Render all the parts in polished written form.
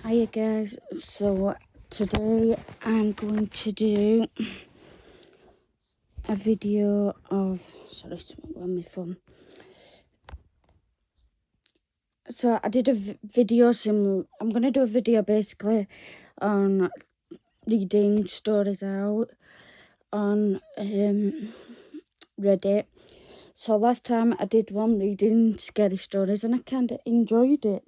Hiya guys, so today I'm going to do a video of, sorry, something on my phone. So I did a video I'm going to do a video basically on reading stories out on Reddit. So last time I did one reading scary stories and I kind of enjoyed it.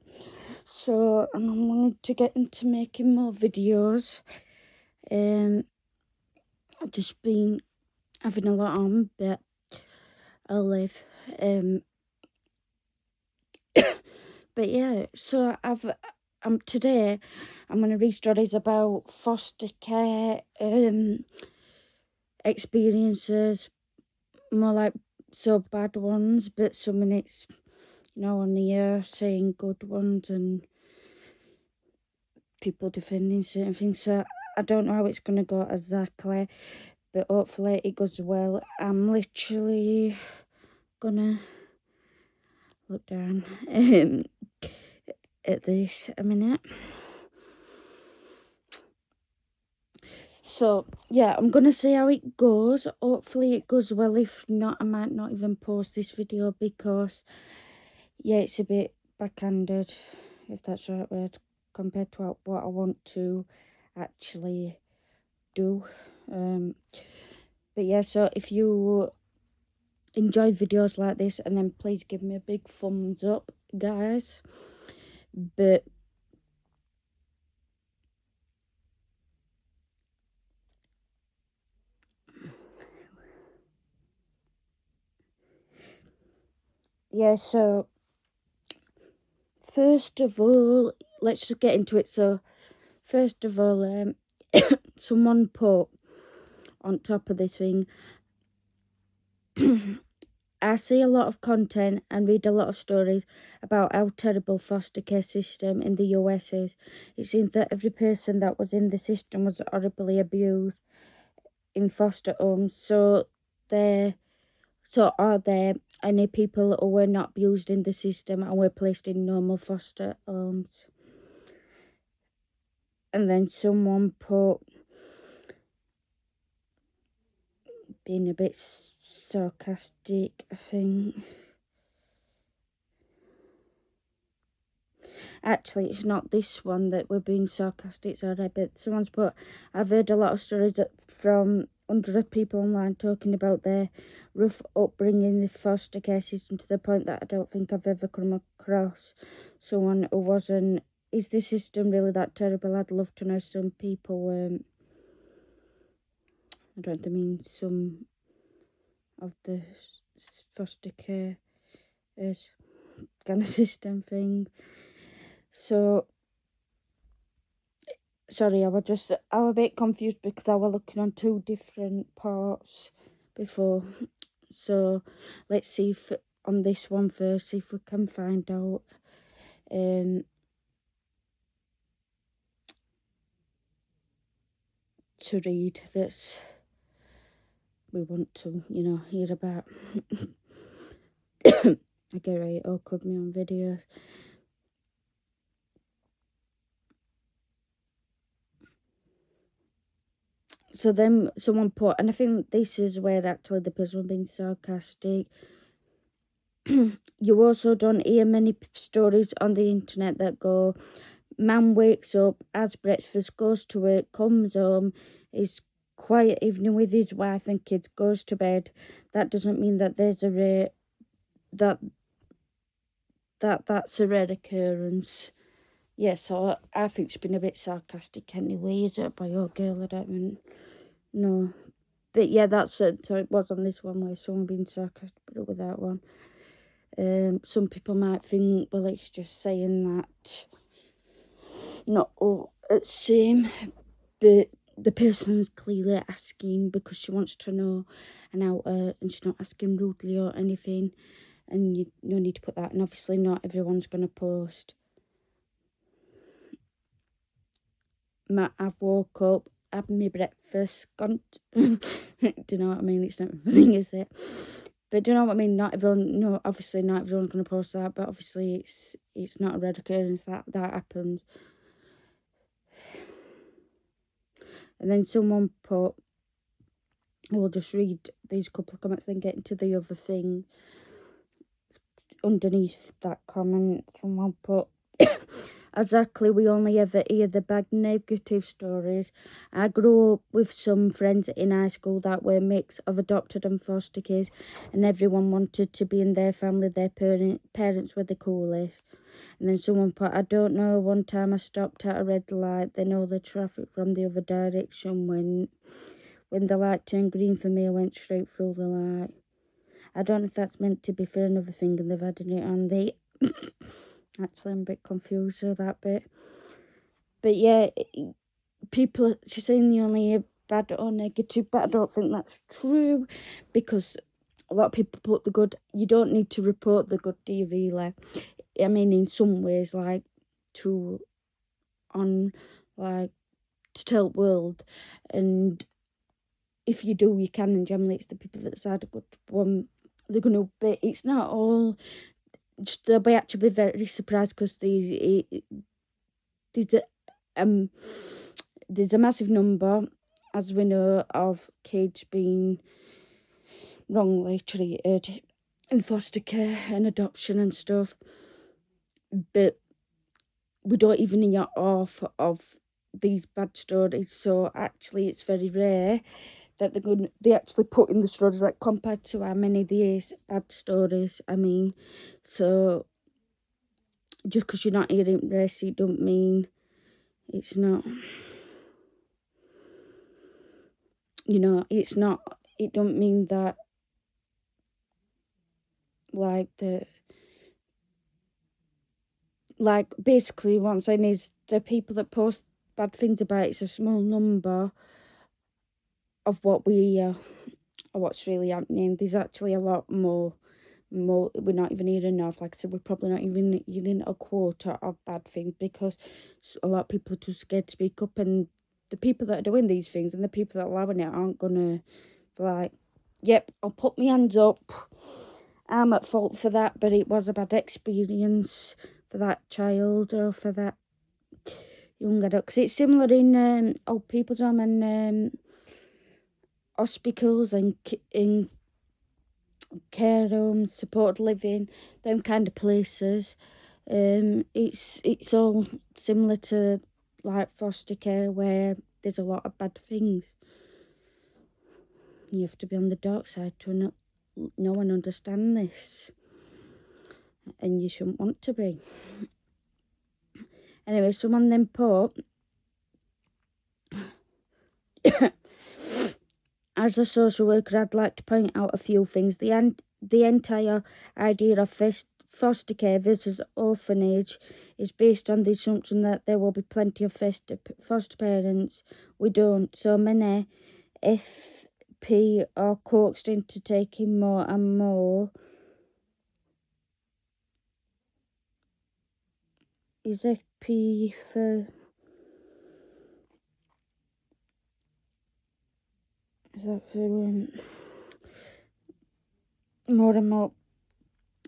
So I'm going to get into making more videos. I've just been having a lot on, but I'll live. But yeah, so today I'm going to read stories about foster care experiences, more like so bad ones, but some minutes, on the air saying good ones and people defending certain things. So I don't know how it's going to go exactly, but hopefully it goes well. I'm literally gonna look down at this a minute. So yeah, I'm gonna see how it goes. Hopefully it goes well. If not, I might not even post this video because yeah, it's a bit backhanded, if that's the right word, compared to what I want to actually do. But yeah, so if you enjoy videos like this, and then please give me a big thumbs up, guys. But yeah, so first of all, let's just get into it. So first of all, someone put on top of this thing, I see a lot of content and read a lot of stories about how terrible foster care system in the US is. It seems that every person that was in the system was horribly abused in foster homes. So are there any people who were not abused in the system and were placed in normal foster homes? And then someone put, being a bit sarcastic, I think. Actually, it's not this one that we're being sarcastic, sorry, but someone's put, I've heard a lot of stories from hundreds of people online talking about their rough upbringing in the foster care system, to the point that I don't think I've ever come across someone who wasn't. Is the system really that terrible? I'd love to know. Some people, I don't mean some of the foster care is kind of system thing. So sorry, I was a bit confused because I was looking on two different parts before. So let's see if on this one first, see if we can find out to read that we want to, hear about. I get right, all could me on videos. So then someone put, and I think this is where actually the person was being sarcastic. You also don't hear many stories on the internet that go, man wakes up, has breakfast, goes to work, comes home, is quiet evening with his wife and kids, goes to bed. That doesn't mean that there's a rare, that's a rare occurrence. Yeah, so I think it's been a bit sarcastic anyway. Is it by your girl? I don't even know. But yeah, that's it. So it was on this one where someone being sarcastic, but with that one. Some people might think, well, it's just saying that not all it's same, but the person's clearly asking because she wants to know and how, and she's not asking rudely or anything, and you no need to put that. And obviously, not everyone's gonna post. I've woke up, had my breakfast, gone. Do you know what I mean? It's not everything, is it? But do you know what I mean? Not everyone. No, obviously, not everyone's gonna post that. But obviously, it's not a red occurrence that happens. And then someone put, I will just read these couple of comments, then get into the other thing. Underneath that comment, someone put, exactly, we only ever hear the bad negative stories. I grew up with some friends in high school that were a mix of adopted and foster kids, and everyone wanted to be in their family. Their parents were the coolest. And then someone put, I don't know, one time I stopped at a red light, then all the traffic from the other direction went. When the light turned green for me, I went straight through the light. I don't know if that's meant to be for another thing and they've added it on the... Actually, I'm a bit confused with that bit. But yeah, people, she's saying the only hear bad or negative, but I don't think that's true, because a lot of people put the good. You don't need to report the good, do you really? I mean, in some ways, like, to tell the world, and if you do, you can, and generally it's the people that decide a good one, they're going to, but it's not all, they'll be actually very surprised, because there's a massive number, as we know, of kids being wrongly treated in foster care and adoption and stuff, but we don't even hear half of these bad stories. So actually it's very rare that they actually put in the stories, like, compared to how many there is bad stories. I mean, so just because you're not hearing this, it don't mean it's not, it's not, it don't mean that, basically what I'm saying is the people that post bad things about it's a small number of what we hear or what's really happening. There's actually a lot more we're not even hearing enough. Like I said, we're probably not even hearing a quarter of bad things, because a lot of people are too scared to speak up, and the people that are doing these things and the people that are allowing it aren't gonna be like, yep, I'll put my hands up, I'm at fault for that, but it was a bad experience for that child or for that young adult. Because it's similar in old people's home and hospitals and in care homes, supported living, them kind of places. It's all similar to like foster care, where there's a lot of bad things. You have to be on the dark side to know and understand this, and you shouldn't want to be. Anyway, someone then put, as a social worker, I'd like to point out a few things. The entire idea of foster care versus orphanage is based on the assumption that there will be plenty of foster parents. We don't. So many FP are coaxed into taking more and more. Is FP for... Is that for more and more,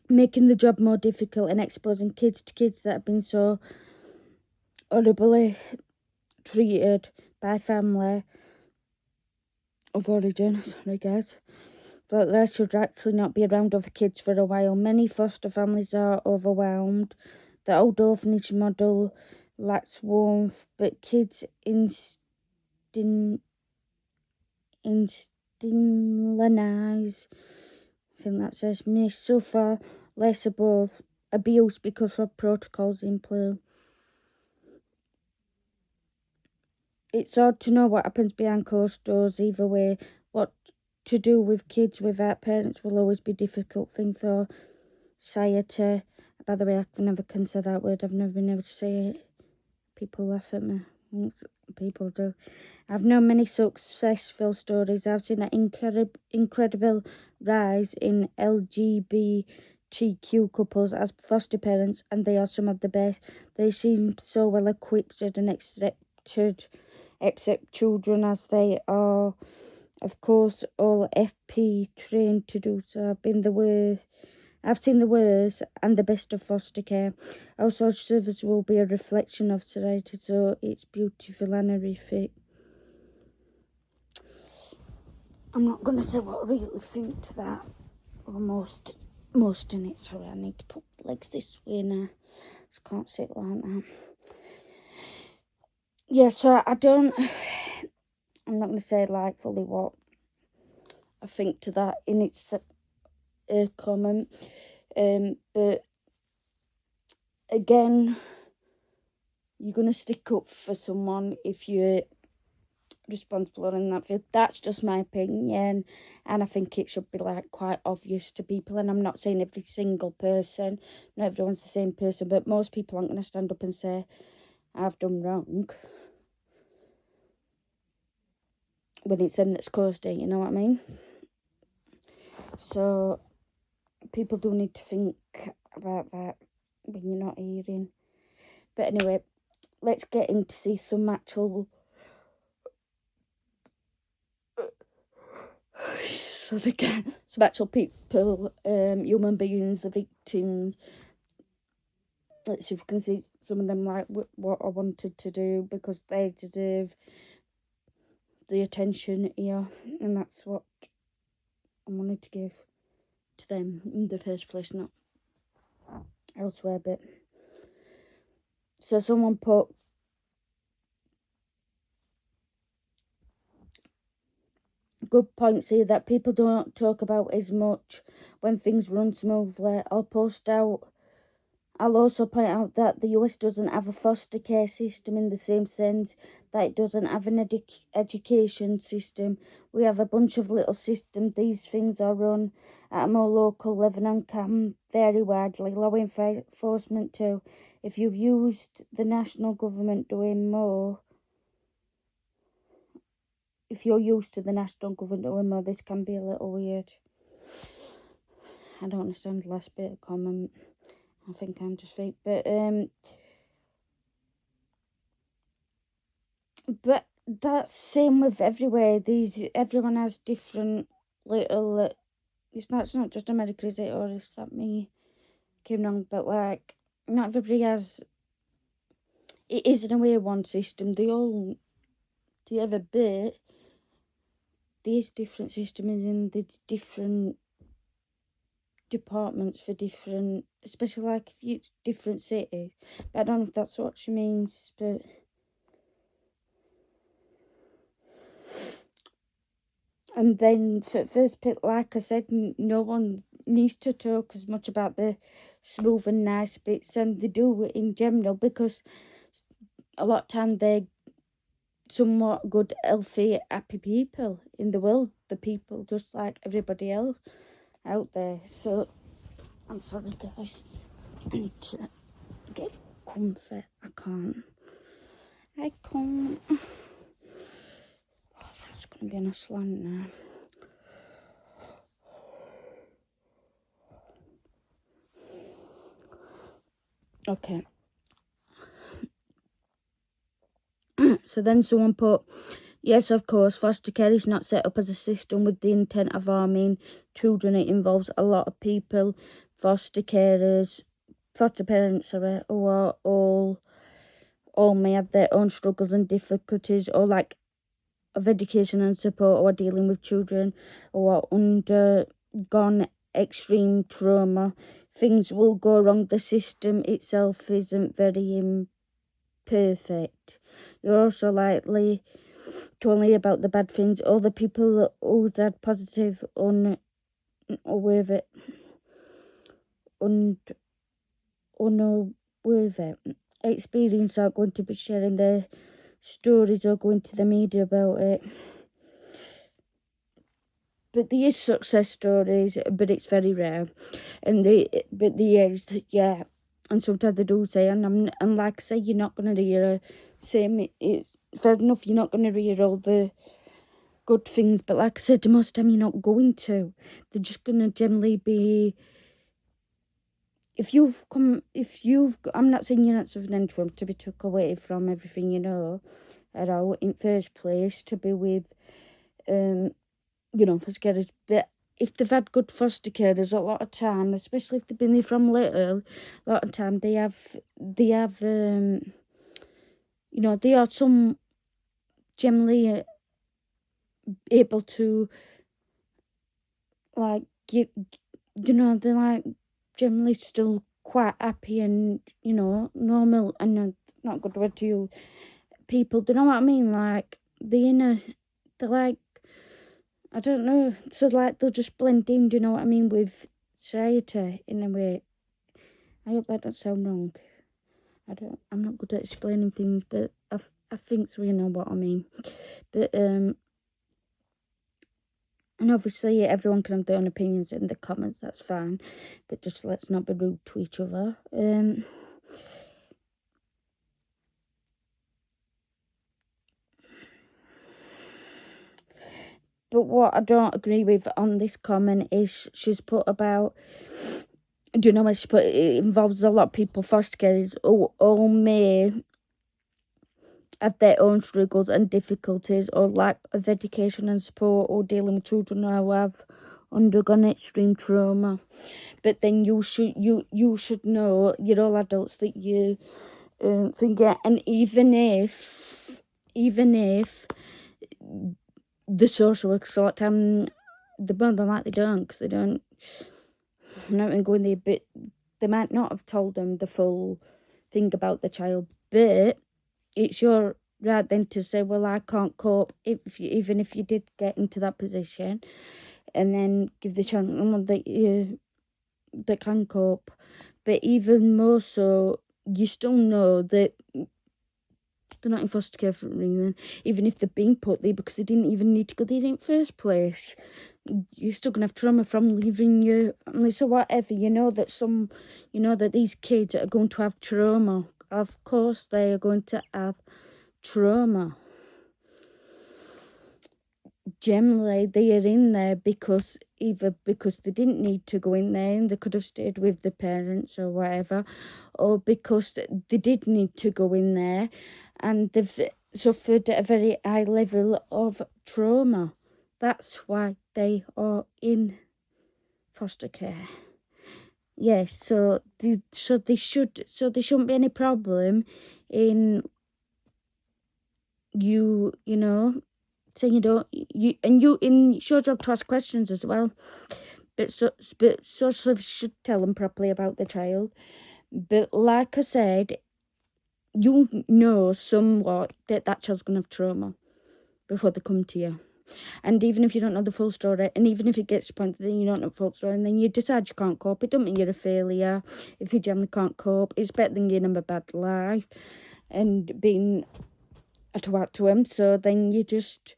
making the job more difficult and exposing kids to kids that have been so horribly treated by family of origin, sorry guys, but there should actually not be around other kids for a while. Many foster families are overwhelmed. The old orphanage model lacks warmth, but kids institutionalized, I think that says, may suffer less above abuse because of protocols in place. It's hard to know what happens behind closed doors. Either way, what to do with kids without parents will always be a difficult thing for society. By the way, I can never say that word. I've never been able to say it. People laugh at me. People do. I've known many successful stories. I've seen an incredible rise in LGBTQ couples as foster parents, and they are some of the best. They seem so well equipped and accept children as they are. Of course, all FP trained to do so. I've I've seen the worst and the best of foster care. Our social service will be a reflection of society, so it's beautiful and horrific. I'm not going to say what I really think to that. Or most in it. Sorry, I need to put the legs this way now. Just can't sit like that. Yeah, so I'm not going to say like fully what I think to that in its comment. But again, you're going to stick up for someone if you're responsible in that field. That's just my opinion, and I think it should be like quite obvious to people. And I'm not saying every single person, not everyone's the same person, but most people aren't going to stand up and say I've done wrong when it's them that's caused it, you know what I mean? So people do need to think about that when you're not hearing. But anyway, let's get in to see some actual some actual people, human beings, the victims. Let's see if we can see some of them like what I wanted to do, because they deserve the attention here, and that's what I wanted to give to them in the first place, not elsewhere. But so someone put, good points here that people don't talk about as much when things run smoothly. I'll also point out that the US doesn't have a foster care system in the same sense that it doesn't have an education system. We have a bunch of little systems. These things are run at a more local level and can vary widely. Law enforcement too. If you've used the national government doing more, if you're used to the national government doing more, this can be a little weird. I don't understand the last bit of comment. I think I'm just fake, but that's same with everywhere. Everyone has different little. It's not just America, is it? Or is that me came wrong? But like, not everybody has. It is in a way one system. They have a bit. There's different systems and there's different departments for different, especially like if you different cities. But I don't know if that's what she means, but and then for first bit, like I said, no one needs to talk as much about the smooth and nice bits, and they do in general, because a lot of time they're somewhat good, healthy, happy people in the world. The people just like everybody else out there. So I'm sorry guys, I need to get comfy. I can't. Oh, that's gonna be on a slant now. Okay. So then someone put, yes, of course, foster care is not set up as a system with the intent of harming children. It involves a lot of people, foster parents, who are all may have their own struggles and difficulties, or like of education and support, or dealing with children who are undergone extreme trauma. Things will go wrong. The system itself isn't very imperfect. You're also likely to only hear about the bad things. All the people who's had positive experience are going to be sharing their stories or going to the media about it. But there is success stories, but it's very rare. And yeah. And sometimes they do say, and like I say, you're not going to hear it's fair enough, you're not going to hear all the good things, but like I said, most of the time you're not going to. They're just going to generally be, I'm not saying you're not suffering from to be took away from everything you know at all in first place, to be with, for scares, but if they've had good foster carers, a lot of time, especially if they've been there from little, a lot of time they have you know, they are some generally able to like give, you know, they're like generally still quite happy and, you know, normal and not a good word to use, people, do you know what I mean? Like they're like, I don't know, so like they'll just blend in, do you know what I mean, with society in a way. I hope that don't sound wrong. I'm not good at explaining things, but I think so, you know what I mean. But and obviously everyone can have their own opinions in the comments, that's fine. But just let's not be rude to each other. But what I don't agree with on this comment is she's put about, do you know what she put? It involves a lot of people, foster carers, who all may have their own struggles and difficulties or lack of education and support, or dealing with children who have undergone extreme trauma. But then you should know, you're all adults, that you think, yeah, and even if the social workers a lot of time, the more than likely don't, because they don't, not even going there, but they might not have told them the full thing about the child. But it's your right then to say, well, I can't cope, even if you did get into that position, and then give the child someone that can cope. But even more so, you still know that they're not in foster care for a reason, even if they've been put there because they didn't even need to go there in the first place. You're still gonna have trauma from leaving your family. So whatever, you know that these kids are going to have trauma. Of course they are going to have trauma. Generally they are in there either because they didn't need to go in there and they could have stayed with the parents or whatever, or because they did need to go in there and they've suffered a very high level of trauma. That's why they are in foster care. Yes, so there shouldn't be any problem in you know, saying you don't, it's your job to ask questions as well. But social services should tell them properly about the child. But like I said, you know somewhat that child's going to have trauma before they come to you. And even if you don't know the full story, and even if it gets to the point that you don't know the full story, and then you decide you can't cope, it don't mean you're a failure. If you generally can't cope, it's better than giving them a bad life and being a twat to them. So then you just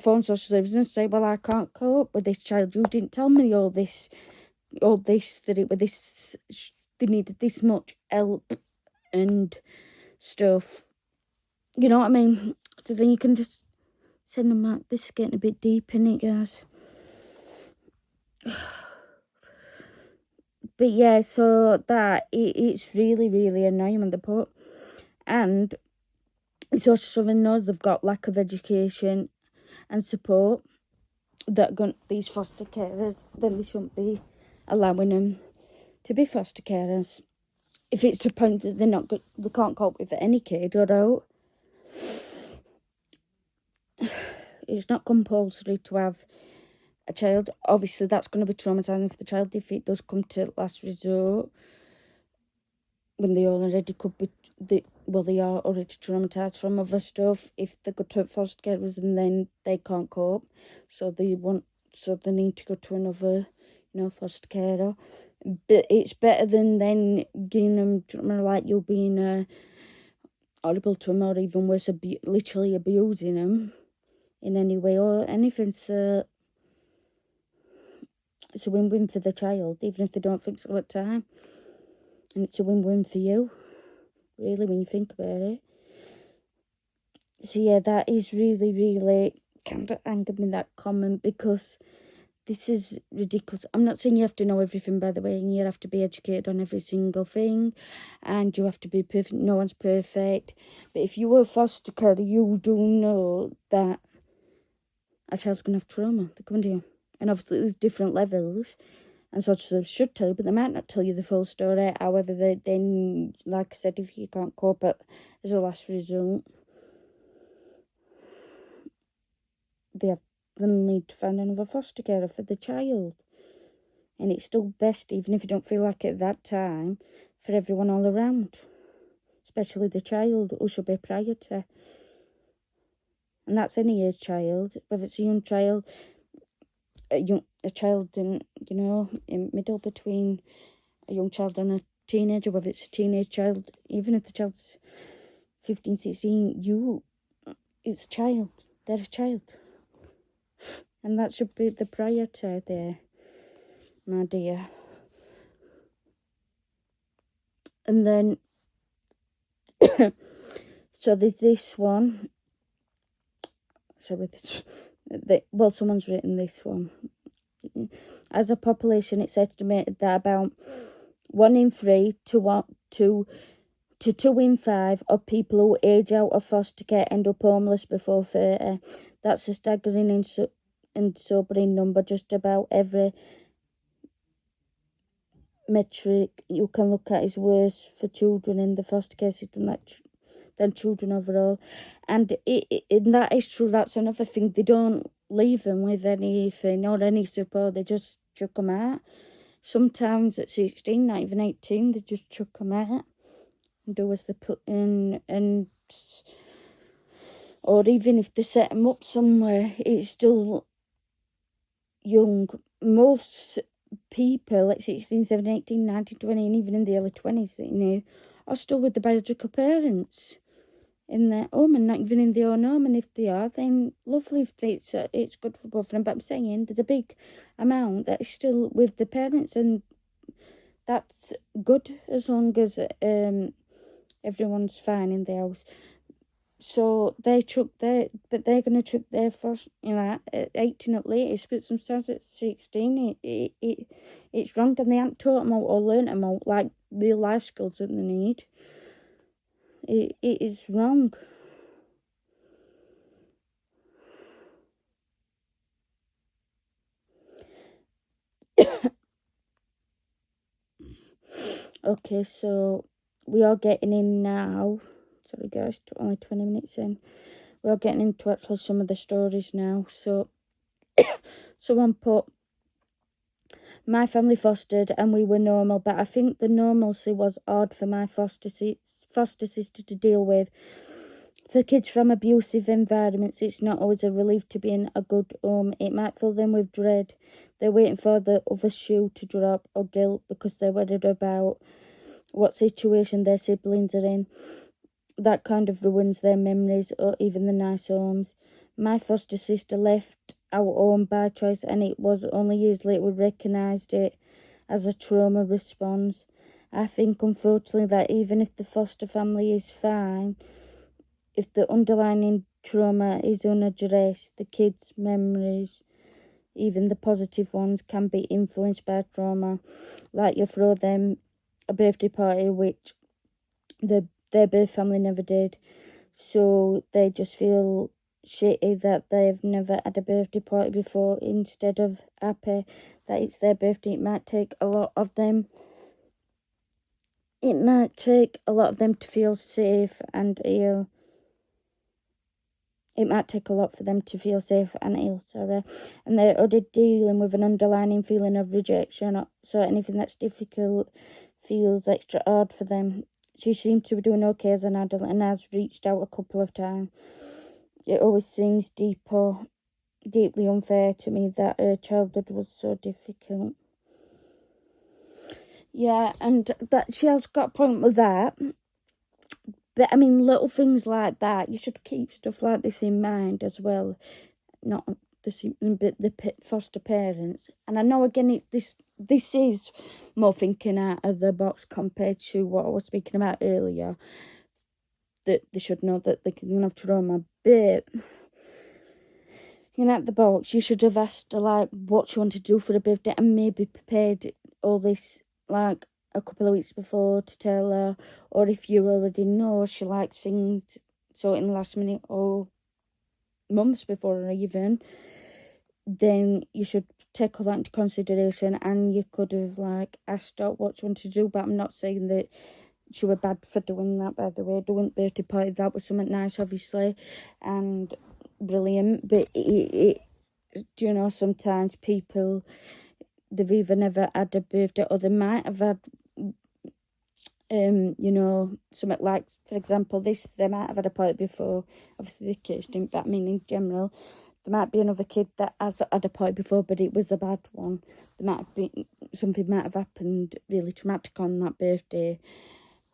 phone social services and say, well, I can't cope with this child. You didn't tell me all this, that it was this, they needed this much help and stuff. You know what I mean? So then you can just send them out. This is getting a bit deep, isn't it, guys? But yeah, so that it's really, really annoying when they put, and social services knows they've got lack of education and support that these foster carers, then they shouldn't be allowing them to be foster carers. If it's to the point that they can't cope with any kid or out. It's not compulsory to have a child. Obviously, that's going to be traumatising for the child if it does come to last resort, when they already could be, they are already traumatised from other stuff. If they go to foster carers and then they can't cope, so they need to go to another, foster carer. But it's better than then giving them trauma, like you being horrible to them, or even worse, literally abusing them in any way or anything. So it's a win-win for the child, even if they don't think so at the time. And it's a win-win for you, really, when you think about it. So yeah, that is really, really kind of angered me, that comment, because this is ridiculous. I'm not saying you have to know everything, by the way, and you have to be educated on every single thing, and you have to be perfect. No one's perfect. But if you were a foster carer, you do know that a child's going to have trauma. They're coming to you. And obviously there's different levels, and so they should tell you, but they might not tell you the full story. However, then, like I said, if you can't cope as a last result, they'll need to find another foster carer for the child. And it's still best, even if you don't feel like it at that time, for everyone all around, especially the child, who should be priority. And that's any age child, whether it's a young child, a child in, in middle between a young child and a teenager, whether it's a teenage child, even if the child's 15, 16, it's a child. They're a child. And that should be the priority there, my dear. And then, so there's this one. Sorry, someone's written this one. As a population, it's estimated that about 1 in 3 to 2 in 5 of people who age out of foster care end up homeless before 30. That's a staggering and sobering number. Just about every metric you can look at is worse for children in the foster care system than children overall. And that is true. That's another thing. They don't leave them with anything or any support. They just chuck them out. Sometimes at 16, not even 18, they just chuck them out and do as they put in. Or even if they set them up somewhere, it's still young. Most people at 16, 17, 18, 19, 20, and even in the early 20s, are still with the biological parents in their home and not even in their own home. And if they are, then lovely, if it's good for both of them. But I'm saying there's a big amount that is still with the parents, and that's good as long as everyone's fine in the house. So they're going to chuck their first, at 18 at latest, but sometimes at 16, it's wrong, and they haven't taught them out or learned them out, like real life skills that they need. It is wrong. Okay, so we are getting in now. Sorry guys, only 20 minutes in. We are getting into actually some of the stories now. So someone put, my family fostered and we were normal, but I think the normalcy was odd for my foster sister to deal with. For kids from abusive environments, it's not always a relief to be in a good home. It might fill them with dread. They're waiting for the other shoe to drop, or guilt because they're worried about what situation their siblings are in. That kind of ruins their memories or even the nice homes. My foster sister left our home by choice, and it was only years later we recognised it as a trauma response. I think, unfortunately, that even if the foster family is fine, if the underlying trauma is unaddressed, the kids' memories, even the positive ones, can be influenced by trauma. Like you throw them a birthday party, which their birth family never did. So they just feel shitty that they've never had a birthday party before, instead of happy that it's their birthday. It might take a lot of them to feel safe and ill. It might take a lot for them to feel safe and ill, and they're already dealing with an underlying feeling of rejection, so anything that's difficult feels extra hard for them. She seemed to be doing okay as an adult and has reached out a couple of times. It always seems deeply unfair to me that her childhood was so difficult. Yeah, and that she has got a point with that. But I mean, little things like that, you should keep stuff like this in mind as well. Not the foster parents. And I know again, this is more thinking out of the box compared to what I was speaking about earlier. That they should know that they can have trauma, but at the box, you should have asked her like what she wanted to do for the birthday, and maybe prepared all this like a couple of weeks before to tell her. Or if you already know she likes things, so in the last minute or months before even, then you should take all that into consideration, and you could have like asked her what she wanted to do. But I'm not saying that she were bad for doing that, by the way. Doing birthday party, that was something nice, obviously, and brilliant. But do you know, sometimes people, they've either never had a birthday, or they might have had you know, something like, for example, this, they might have had a party before. Obviously the kids didn't, but I mean in general, there might be another kid that has had a party before, but it was a bad one. There might have been, something might have happened really traumatic on that birthday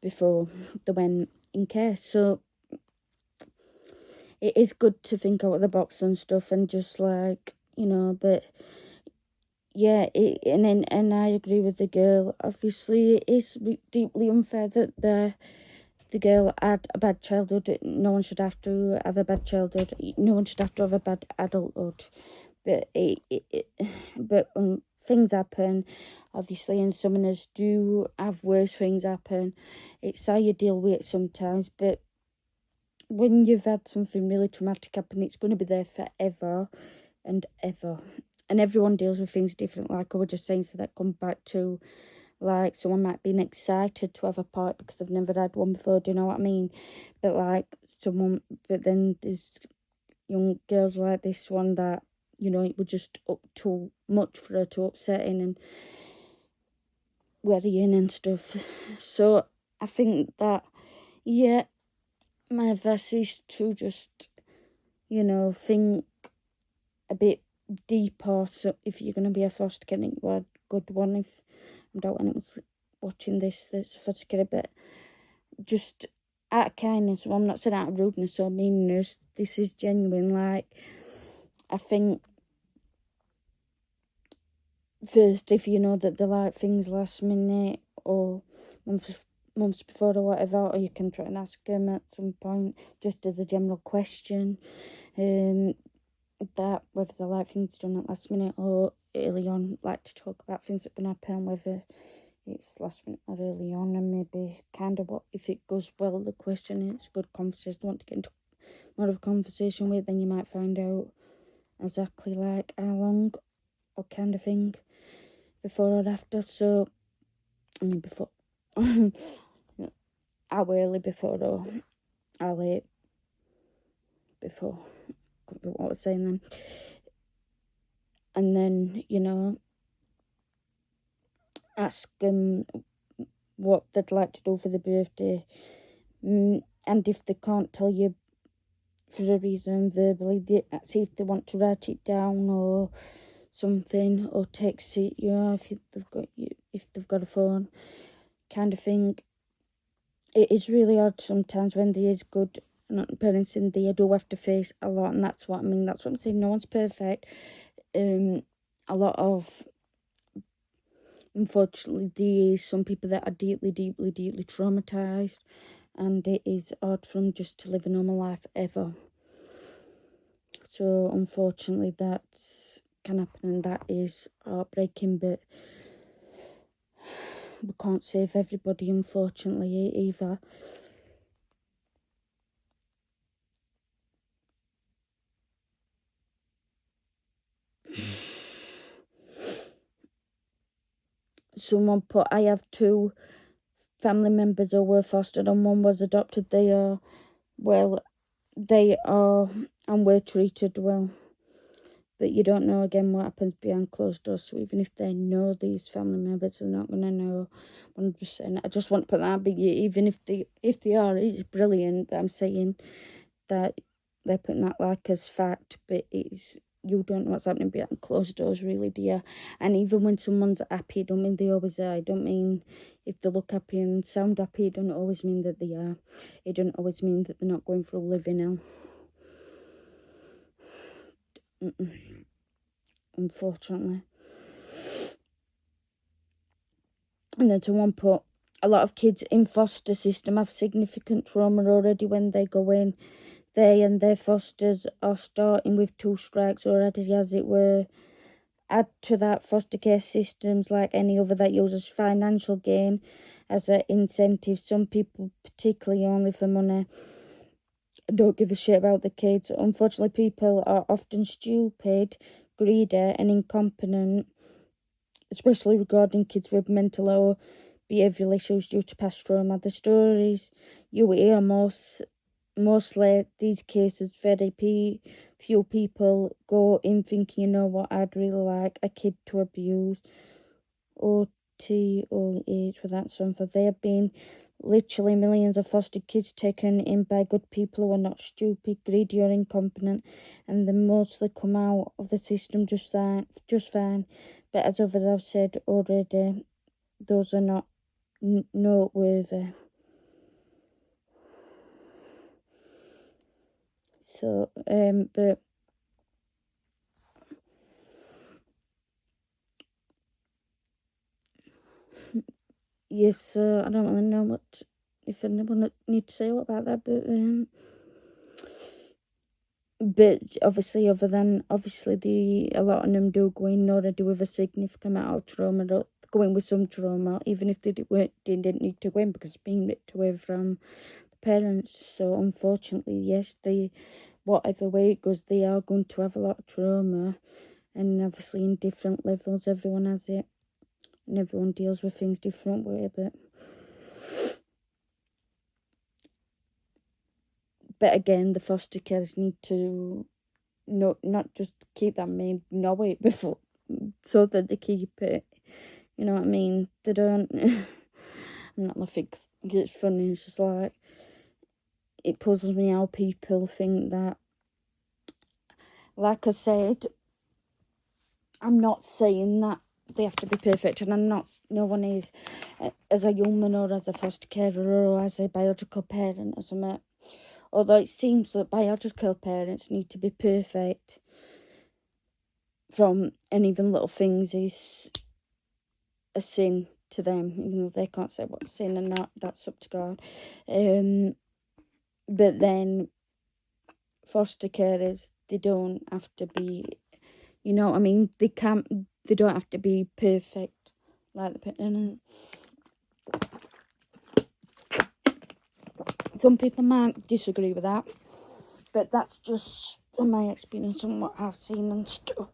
before they went in care. So it is good to think out of the box and stuff, and just like, you know, but yeah, and I agree with the girl. Obviously, it is deeply unfair that the girl had a bad childhood. No one should have to have a bad childhood. No one should have to have a bad adulthood. But things happen, obviously, and some of us do have worse things happen. It's how you deal with it sometimes. But when you've had something really traumatic happen, it's going to be there forever and ever. And everyone deals with things different, like I was just saying. So that comes back to, like, someone might be excited to have a party because they've never had one before, do you know what I mean? But but then there's young girls like this one that, you know, it was just up too much for her, too upsetting and worrying and stuff. So I think that, yeah, my advice is to just, you know, think a bit deeper. So if you're going to be a foster kid, you are a good one. If I'm doubting anyone's watching this that's a foster kid, but just out of kindness, well, I'm not saying out of rudeness or meanness, this is genuine. Like, I think first, if you know that they like things last minute or months before or whatever, or you can try and ask them at some point, just as a general question, that whether they like things done at last minute or early on, like to talk about things that can happen, whether it's last minute or early on, and maybe kind of what, if it goes well, the question, it's a good conversation, want to get into more of a conversation with, then you might find out exactly like how long or kind of thing before or after. So I mean before how early before or how late before, what I was saying then. And then, you know, ask them what they'd like to do for the birthday, and if they can't tell you for a reason verbally, see if they want to write it down or something, or text it, you know, if they've got a phone, kind of thing. It is really hard sometimes when there is good parents in there. You do have to face a lot, and that's what I mean. That's what I'm saying. No one's perfect. A lot of, unfortunately, there is some people that are deeply traumatized, and it is hard for them just to live a normal life ever. So unfortunately, that can happen, and that is heartbreaking. But we can't save everybody, unfortunately, either. Someone put, I have 2 family members who were fostered and one was adopted. They are and were treated well. But you don't know, again, what happens behind closed doors. So even if they know these family members, they're not going to know 100%. I just want to put that, but even if they are, it's brilliant. But I'm saying that they're putting that like as fact, but you don't know what's happening behind closed doors, really, do you? And even when someone's happy, I don't mean they always are. I don't mean if they look happy and sound happy, it don't always mean that they are. It don't always mean that they're not going through living hell. Unfortunately. And then someone put, a lot of kids in foster system have significant trauma already when they go in. They and their fosters are starting with 2 strikes already, as it were. Add to that foster care systems like any other that uses financial gain as an incentive. Some people, particularly only for money, don't give a shit about the kids. Unfortunately, people are often stupid, greedy and incompetent, especially regarding kids with mental or behavioural issues due to past trauma. The stories you hear mostly these cases, very few people go in thinking, you know what, I'd really like a kid to abuse. OTOH with that song, for there have been literally millions of foster kids taken in by good people who are not stupid, greedy or incompetent, and they mostly come out of the system just fine. But as others have said already, those are not noteworthy. So, but yes, so I don't really know what, if anyone need to say about that, but obviously, other than obviously a lot of them do go in already with a significant amount of trauma, or go in with some trauma, even if they didn't need to go in because it's being ripped away from the parents. So unfortunately, yes, whatever way it goes, they are going to have a lot of trauma, and obviously in different levels, everyone has it, and everyone deals with things different way, but again, the foster carers need to not just keep that main know it before, so that they keep it. You know what I mean? They don't. I'm not laughing 'cause it's funny. It's just like, it puzzles me how people think that. Like I said, I'm not saying that they have to be perfect, and I'm not. No one is, as a human or as a foster carer or as a biological parent or something. Although it seems that biological parents need to be perfect from, and even little things is a sin to them, even though they can't say what's sin and not. That's up to God. But then foster carers, they don't have to be, you know what I mean? They don't have to be perfect like the parent. Some people might disagree with that, but that's just from my experience and what I've seen and stuff.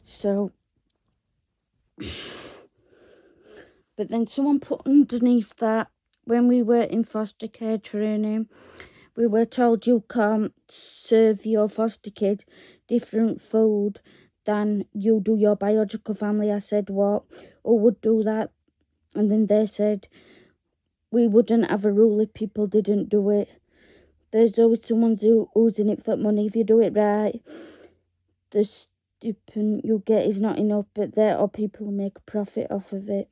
So, but then someone put underneath that, when we were in foster care training, we were told you can't serve your foster kid different food than you do your biological family. I said, what? Who would do that? And then they said, we wouldn't have a rule if people didn't do it. There's always someone who's in it for money. If you do it right, the stipend you get is not enough, but there are people who make a profit off of it.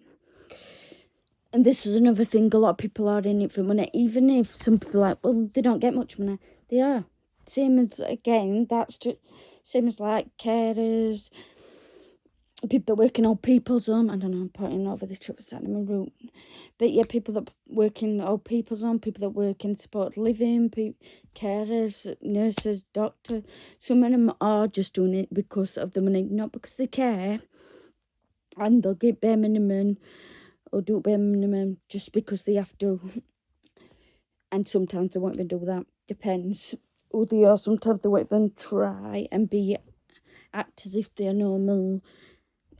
And this is another thing, a lot of people are in it for money, even if some people are like, well, they don't get much money. They are. Same as, again, that's just, same as like carers, people that work in old people's home. I don't know, I'm pointing over the trip beside my room. But yeah, people that work in old people's home, people that work in supported living, carers, nurses, doctors. Some of them are just doing it because of the money, not because they care. And they'll get bare minimum or do bare minimum just because they have to. And sometimes they won't even do that. Depends who they are. Sometimes they won't even try and act as if they're normal,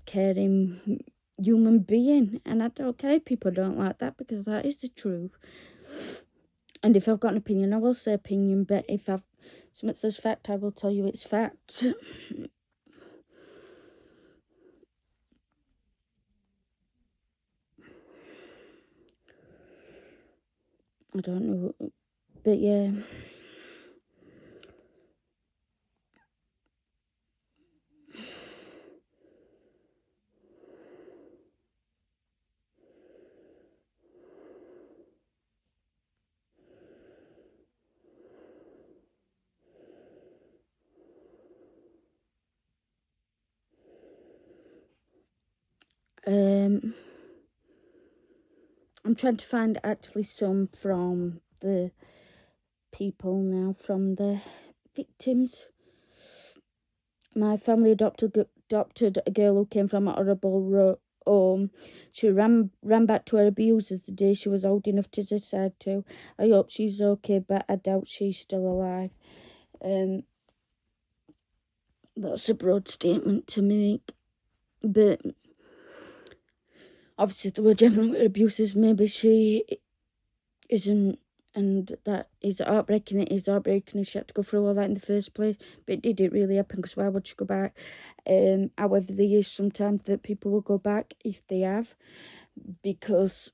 caring human being. And I don't care if people don't like that, because that is the truth. And if I've got an opinion, I will say opinion. But if I've something that says fact, I will tell you it's fact. I don't know, but yeah. I'm trying to find actually some from the people now, from the victims. My family adopted a girl who came from a horrible home. She ran back to her abusers the day she was old enough to decide to. I hope she's okay, but I doubt she's still alive. That's a broad statement to make, but obviously there were gender abuses. Maybe she isn't, and that is heartbreaking. It is heartbreaking she had to go through all that in the first place, but did it really happen? Because why would she go back? However, there is sometimes that people will go back if they have, because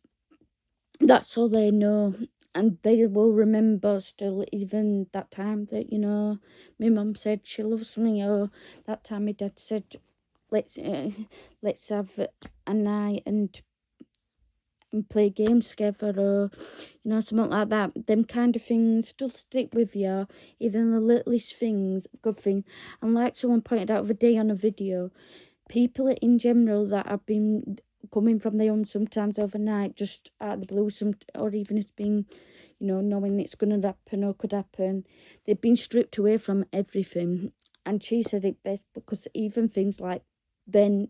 that's all they know, and they will remember still, even that time that, you know, my mum said she loves me, or that time my dad said let's have a night and play games together, or, you know, something like that. Them kind of things still stick with you, even the littlest things, good thing. And like someone pointed out the other day on a video, people in general that have been coming from their home sometimes overnight, just out of the blue, or even it's been, you know, knowing it's going to happen or could happen, they've been stripped away from everything. And she said it best, because even things like then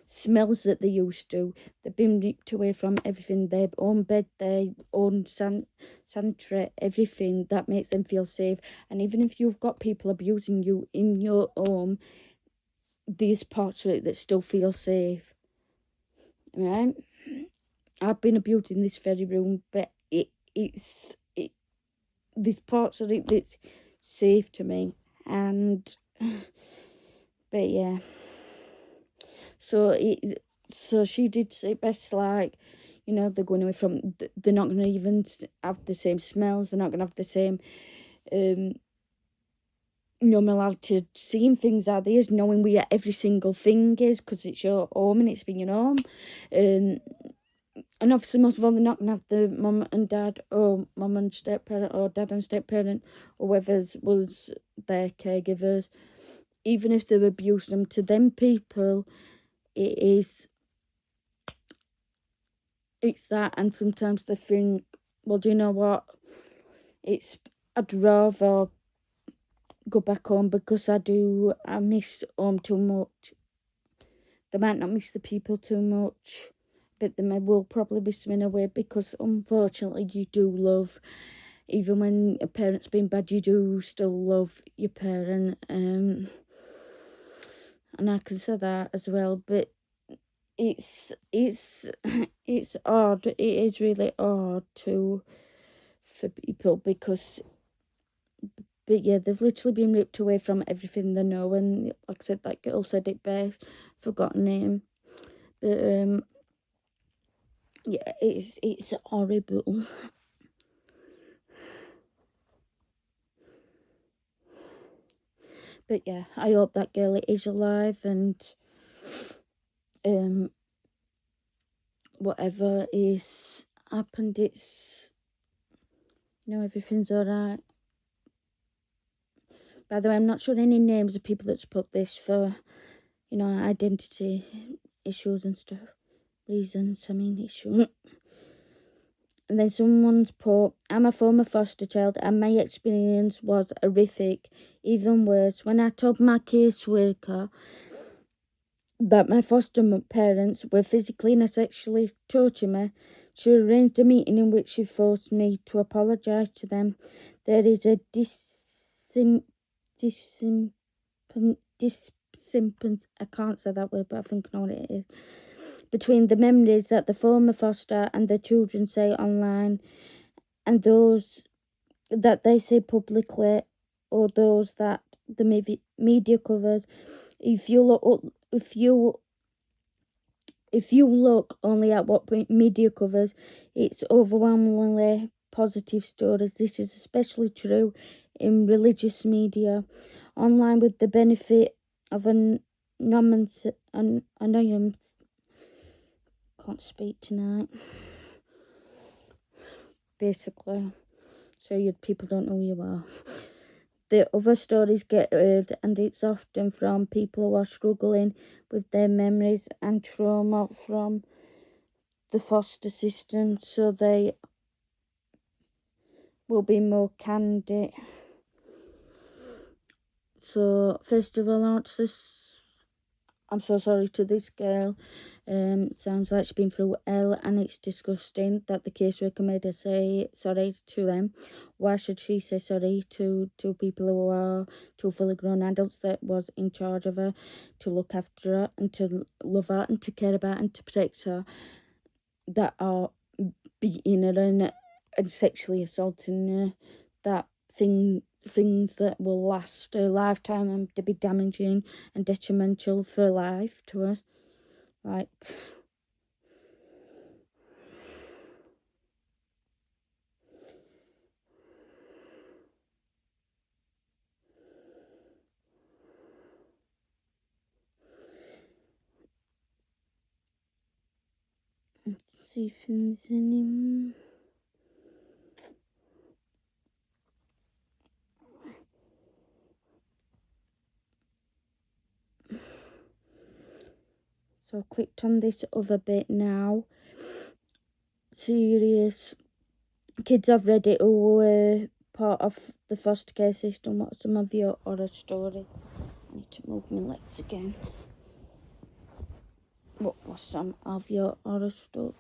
smells that they used to, they've been ripped away from everything, their own bed, their own sanitary, everything that makes them feel safe. And even if you've got people abusing you in your home, these parts of it that still feel safe, right? I've been abused in this very room, but it's these parts of it that's safe to me. And but yeah, so she did say best, like, you know, they're going away from, they're not going to even have the same smells, they're not going to have the same normality to seeing things are there, knowing where every single thing is, because it's your home and it's been your home. And obviously, most of all, they're not going to have the mum and dad, or mum and step-parent, or dad and step-parent, or whoever was their caregivers. Even if they've abused them, to them people, it's that. And sometimes they think, well, do you know what? I'd rather go back home, because I miss home too much. They might not miss the people too much, but they will probably be swimming away, because unfortunately you do love, even when a parent's been bad, you do still love your parent. And I can say that as well, but it's odd. It is really odd for people, because, but yeah, they've literally been ripped away from everything they know. And like I said, that girl said it best, forgotten name, but yeah, it's horrible. But yeah, I hope that girl is alive, and whatever is happened, it's, you know, everything's alright. By the way, I'm not sure any names of people that's put this for, you know, identity issues and stuff. Reasons, I mean, issues. And then someone's put, I'm a former foster child and my experience was horrific. Even worse, when I told my caseworker that my foster parents were physically and sexually torturing me, she arranged a meeting in which she forced me to apologise to them. There is a I can't say that word, but I think I know what it is, between the memories that the former foster and the children say online and those that they say publicly, or those that the media covers. If you look only at what media covers, it's overwhelmingly positive stories. This is especially true in religious media. Online, with the benefit of anonymous, can't speak tonight. Basically, so people don't know who you are. The other stories get heard, and it's often from people who are struggling with their memories and trauma from the foster system, so they will be more candid. So first of all, I'm so sorry to this girl. Sounds like she's been through hell, and it's disgusting that the caseworker made her say sorry to them. Why should she say sorry to people who are two fully grown adults that was in charge of her, to look after her and to love her and to care about and to protect her, that are beating her and sexually assaulting her, that things that will last her lifetime and to be damaging and detrimental for life to her. Like, see if there's any. So I've clicked on this other bit now. Serious kids I've read it who were part of the foster care system. What's some of your horror story? I need to move my legs again. What was some of your horror stories,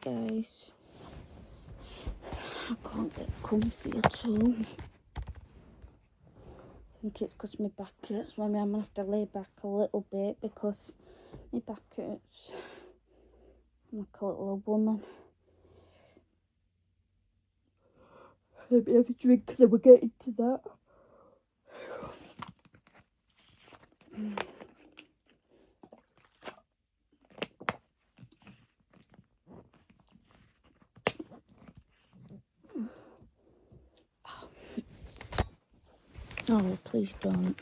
guys? I can't get comfy at all. I think it's because my back hurts. Maybe I'm going to have to lay back a little bit because my back hurts. I'm like a little old woman. Let me have a drink, then we'll get into that. Oh, please don't.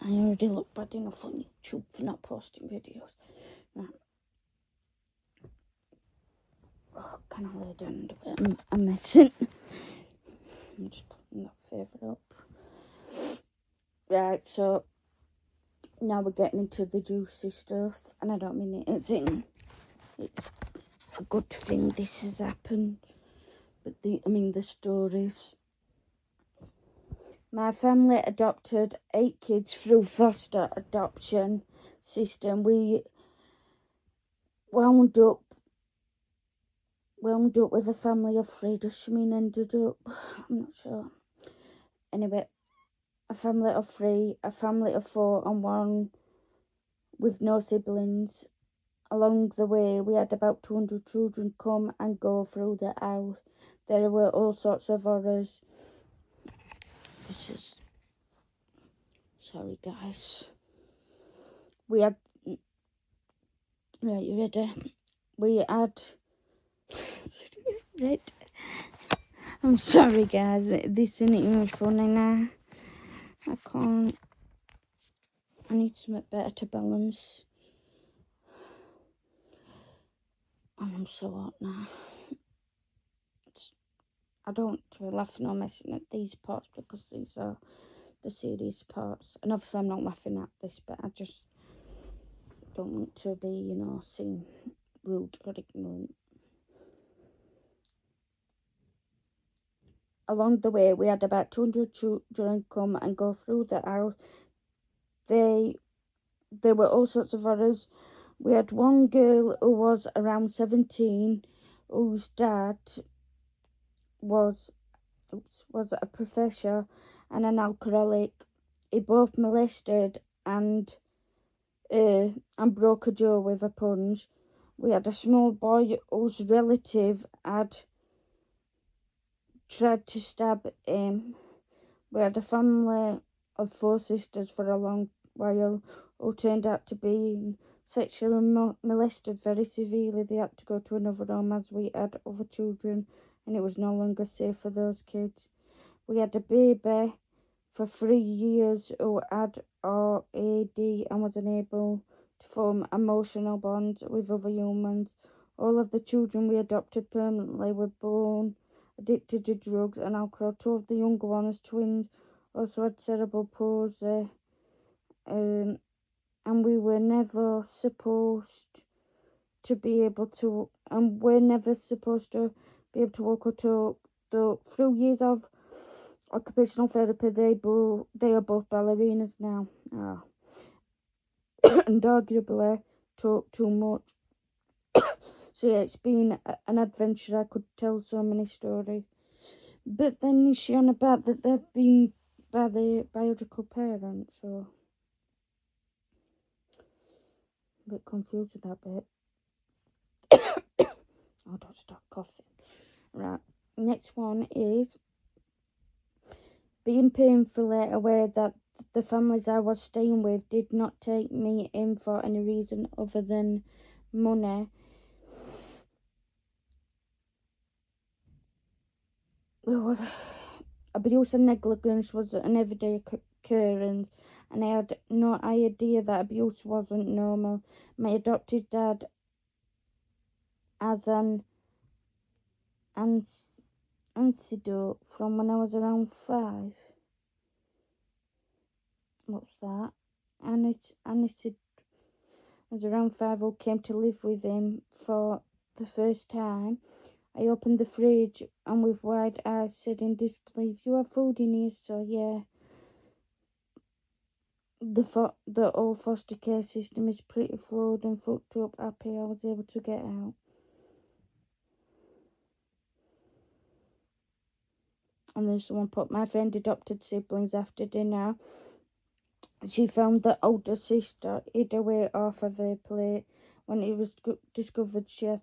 I already look bad enough on YouTube for not posting videos. Right. Oh, can I lay down and do it? I'm messing. I'm just putting that favourite up. Right, so now we're getting into the juicy stuff, and I don't mean anything. It's a good thing this has happened, but the stories. My family adopted 8 kids through foster adoption system. We wound up with a family of 3. Does she mean ended up? I'm not sure. Anyway, a family of 3, a family of 4, and 1 with no siblings. Along the way, we had about 200 children come and go through the house. There were all sorts of horrors. Sorry, guys. We had... Right, you ready? We had... Right. I'm sorry, guys. This isn't even funny now. I can't. I need something better to balance. I'm so hot now. I don't laughing or messing at these parts because these are the serious parts. And obviously I'm not laughing at this, but I just don't want to be, seen rude or ignorant. Along the way, we had about 200 children come and go through the house. There were all sorts of horrors. We had one girl who was around 17, whose dad was a professor and an alcoholic. He both molested and broke a jaw with a punch. We had a small boy whose relative had tried to stab him. We had a family of 4 sisters for a long while who turned out to be sexually molested very severely. They had to go to another home as we had other children, and it was no longer safe for those kids. We had a baby for 3 years who had RAD and was unable to form emotional bonds with other humans. All of the children we adopted permanently were born addicted to drugs and alcohol. 2 of the younger ones, twins, also had cerebral palsy. And we were never supposed to be able to, walk or talk. Through years of occupational therapy. They are both ballerinas now. And arguably talk too much. So yeah, it's been an adventure. I could tell so many stories. But then is she on about that they've been by the biological parents, so a bit confused with that bit. Oh, don't stop coughing. Right, next one is being painfully aware that the families I was staying with did not take me in for any reason other than money. Abuse and negligence was an everyday occurrence, and I had no idea that abuse wasn't normal. My adopted dad, as an antidote from when I was around 5. What's that? Antidote. I was around 5 who came to live with him for the first time. I opened the fridge and with wide eyes said in disbelief, "You have food in here?" So yeah. The old foster care system is pretty flawed and fucked up. Happy I was able to get out. And then someone put, my friend adopted siblings after dinner. She found the older sister hid away off of her plate. When it was discovered, she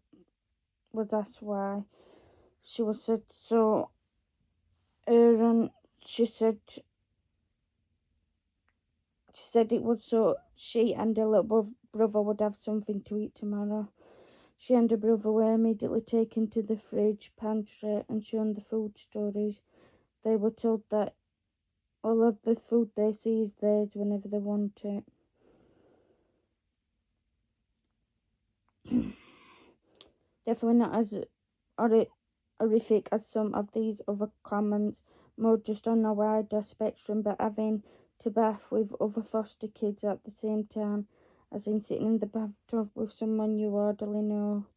was asked why. She was said so. And she said it was so she and her little brother would have something to eat tomorrow. She and her brother were immediately taken to the fridge, pantry and shown the food storage. They were told that all of the food they see is theirs whenever they want it. Definitely not as horrific as some of these other comments, more just on a wider spectrum, but having to bath with other foster kids at the same time, as in sitting in the bathtub with someone you hardly know.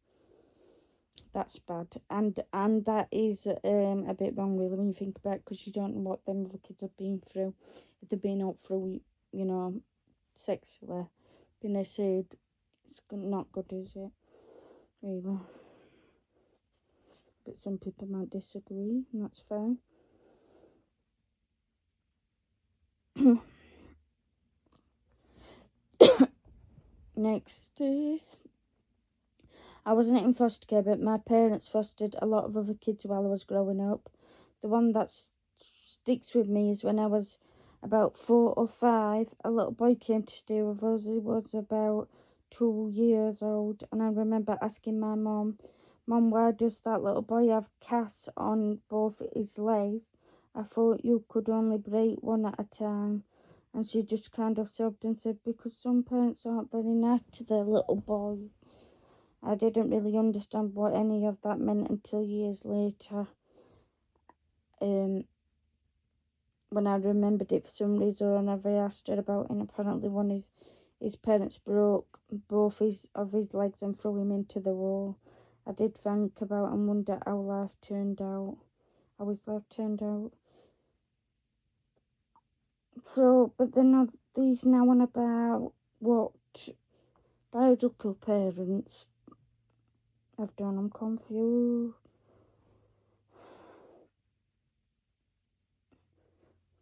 That's bad, and that is a bit wrong really when you think about it, because you don't know what them other kids have been through. If they've been out through, sexually being said, it's not good, is it? Really. But some people might disagree, and that's fine. Next is, I wasn't in foster care, but my parents fostered a lot of other kids while I was growing up. The one that sticks with me is when I was about 4 or 5, a little boy came to stay with us. He was about 2 years old, and I remember asking my mum, why does that little boy have casts on both his legs? I thought you could only break one at a time." And she just kind of sobbed and said, "Because some parents aren't very nice to their little boy." I didn't really understand what any of that meant until years later. When I remembered it for some reason, and I asked her about it, and apparently one of his parents broke both of his legs and threw him into the wall. I did think about and wonder how his life turned out. So, but then these now on about what biological parents have done. I'm confused.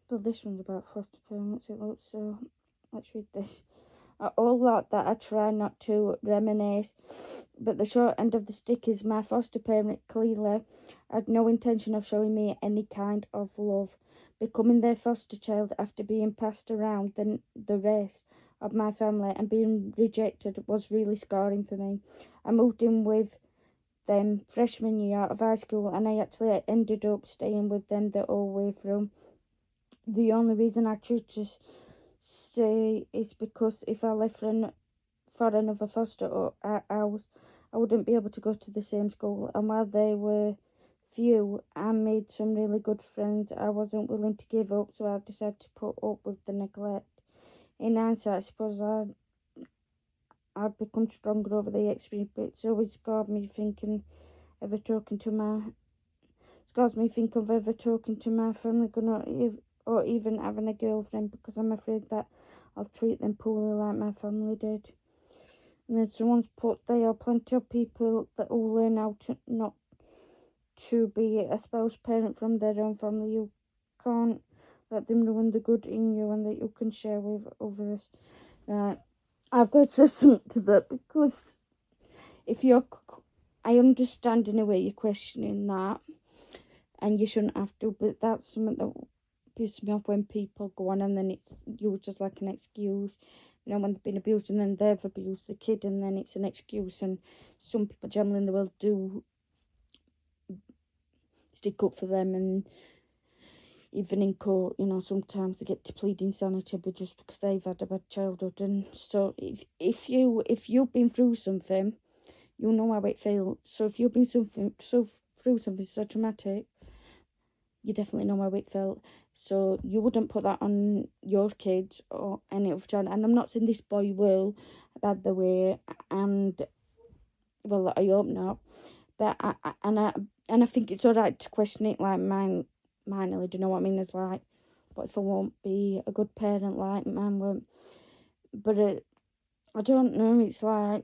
But this one's about foster parents, it looks so. Let's read this. All that I try not to reminisce, but the short end of the stick is my foster parent clearly had no intention of showing me any kind of love. Becoming their foster child after being passed around the rest of my family and being rejected was really scarring for me. I moved in with them freshman year of high school, and I actually ended up staying with them the whole way through. The only reason I choose to say is because if I left for another foster house, I wouldn't be able to go to the same school. And while they were few, I made some really good friends I wasn't willing to give up, so I decided to put up with the neglect. In hindsight, I suppose I've become stronger over the experience, but it's always scarred me thinking of talking to my scares me think of ever talking to my family or even having a girlfriend, because I'm afraid that I'll treat them poorly like my family did. And then someone's put, there are plenty of people that will learn how to not to be a spouse parent from their own family. You can't let them ruin the good in you and that you can share with others. I've got to say something to that, because if you're, I understand in a way you're questioning that, and you shouldn't have to, but that's something that pisses me off when people go on and then it's used as like an excuse. You know, when they've been abused and then they've abused the kid and then it's an excuse. And some people generally in the world do stick up for them, and even in court, you know, sometimes they get to plead insanity, but just because they've had a bad childhood. And so if you've been through something, you know how it feels. So if you've been through something so traumatic, you definitely know how it felt. So you wouldn't put that on your kids or any other child. And I'm not saying this boy will, by the way, and well, I hope not. But I think it's alright to question it, like mine. Do you know what I mean? It's like, what if I won't be a good parent like mine won't? But I don't know. It's like,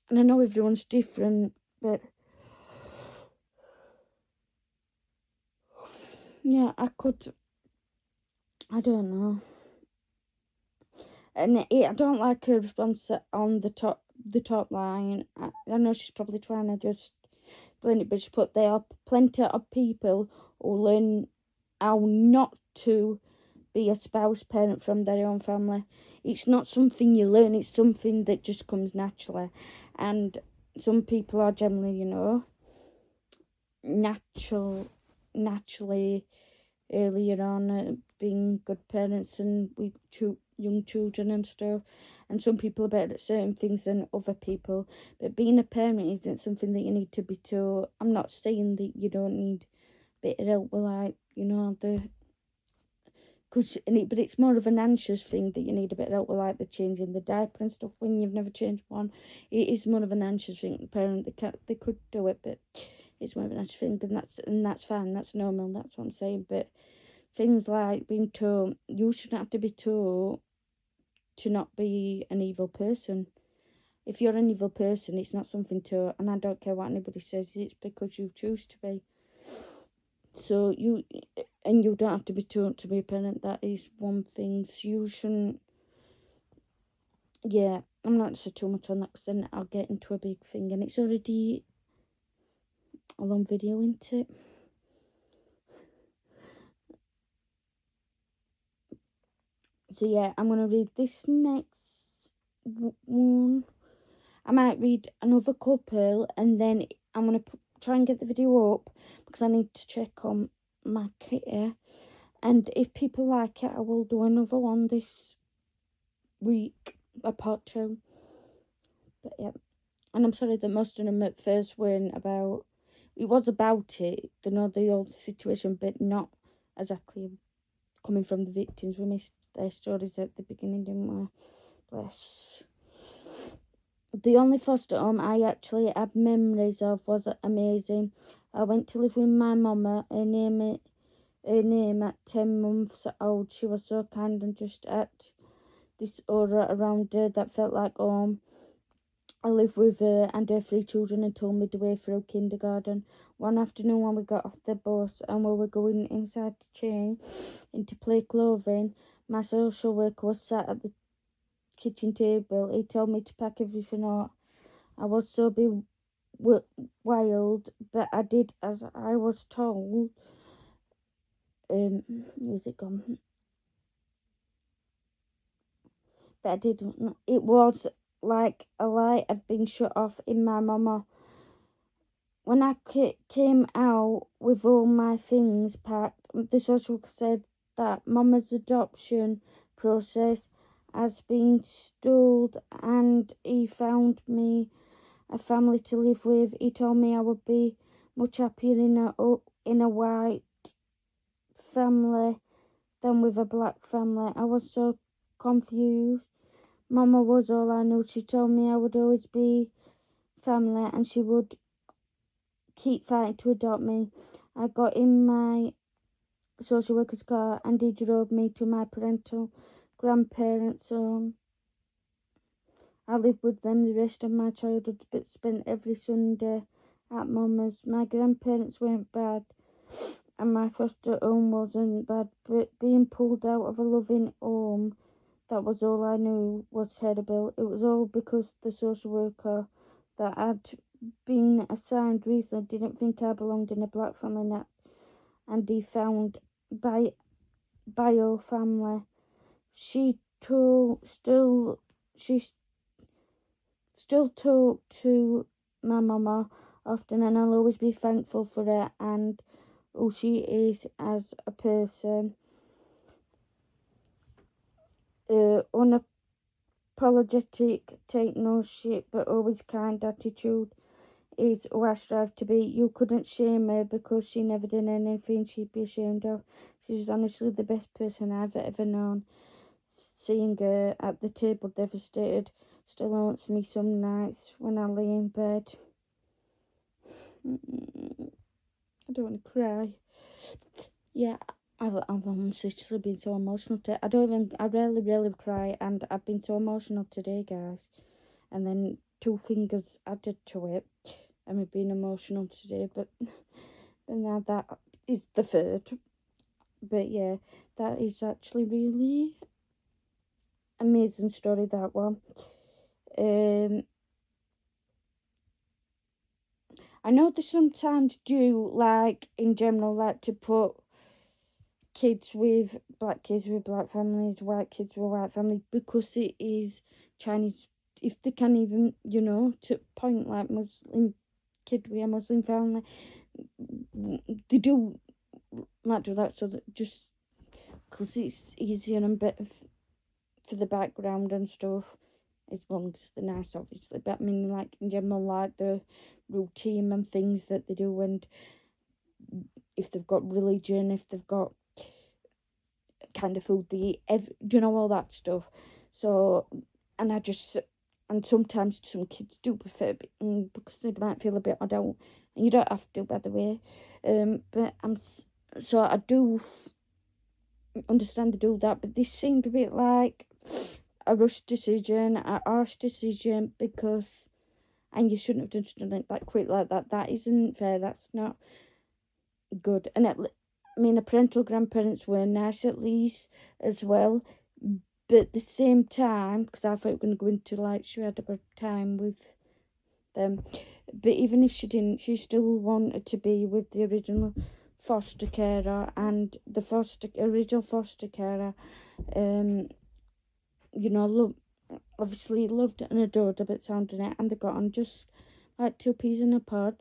and I know everyone's different, but yeah, I don't know. And I don't like her response on the top line. I know she's probably trying to just blend it, but she put, there are plenty of people who learn how not to be a spouse parent from their own family. It's not something you learn, it's something that just comes naturally. And some people are generally, you know, naturally earlier on being good parents and with young children and stuff. And some people are better at certain things than other people. But being a parent isn't something that you need to be taught. I'm not saying that you don't need a bit of help with, like, you know, but it's more of an anxious thing that you need a bit of help with, like the changing the diaper and stuff when you've never changed one. It is more of an anxious thing. The parent, they could do it, but it's more of an anxious thing, and that's fine, that's normal, that's what I'm saying. But things like being told, you shouldn't have to be told to not be an evil person. If you're an evil person, it's not something to, and I don't care what anybody says, it's because you choose to be. So you don't have to be taught to be a parent. That is one thing. So you shouldn't. Yeah, I'm not saying too much on that, because then I'll get into a big thing, and it's already a long video, isn't it? So yeah, I'm gonna read this next one. I might read another couple, and then I'm gonna try and get the video up, because I need to check on my kitty. And if people like it, I will do another one this week, a part 2. But yeah, and I'm sorry that most of them at first weren't about. It was about it, you know, the old situation, but not exactly coming from the victims. We missed their stories at the beginning, didn't we? Bless. The only foster home I actually had memories of was amazing. I went to live with my mama. Her name at 10 months old. She was so kind and just had this aura around her that felt like home. I lived with her and her 3 children until midway through kindergarten. One afternoon when we got off the bus and we were going inside to change into play clothing, my social worker was sat at the kitchen table. He told me to pack everything up. I was so wild, but I did as I was told. Where's it gone? But I didn't. It was like a light had been shut off in my mama. When I came out with all my things packed, the social worker said that Mama's adoption process has been stalled, and he found me a family to live with. He told me I would be much happier in a white family than with a black family. I was so confused. Mama was all I knew. She told me I would always be family and she would keep fighting to adopt me. I got in my social worker's car and he drove me to my parental grandparents' home. I lived with them the rest of my childhood, but spent every Sunday at Mama's. My grandparents weren't bad, and my foster home wasn't bad, but being pulled out of a loving home, that was all I knew, was terrible. It was all because the social worker that had been assigned recently didn't think I belonged in a black family net, and he found bio family. She still talk to my mama often, and I'll always be thankful for her and who she is as a person. Unapologetic, take no shit, but always kind attitude is who I strive to be. You couldn't shame her because she never did anything she'd be ashamed of. She's honestly the best person I've ever known. Seeing her at the table devastated still haunts me some nights when I lay in bed. I don't want to cry. Yeah, I've honestly been so emotional today. I rarely cry, and I've been so emotional today, guys. And then 2 fingers added to it, and I've been emotional today, but now that is the 3rd. But yeah, that is actually really amazing story, that one. I know they sometimes do, like, in general, like to put black kids with black families, white kids with white families, because it is Chinese. If they can even, to point like Muslim kid with a Muslim family, they do like do that, so that just because it's easier and better for the background and stuff, as long as they're nice, obviously. But I mean, like in general, like the routine and things that they do, and if they've got religion, if they've got kind of food they eat, all that stuff. So, and sometimes some kids do prefer it because they might feel a bit odd out, and you don't have to, by the way. But I do understand they do that, but this seemed a bit like a rushed decision, a harsh decision, and you shouldn't have done it that quick like that. That isn't fair. That's not good. And the parental grandparents were nice at least as well, but at the same time, because I thought we were going to go into like she had a good time with them, but even if she didn't, she still wanted to be with the original foster carer, and the original foster carer, obviously loved and adored her, but sounding it, and they got on just like 2 peas in a pod.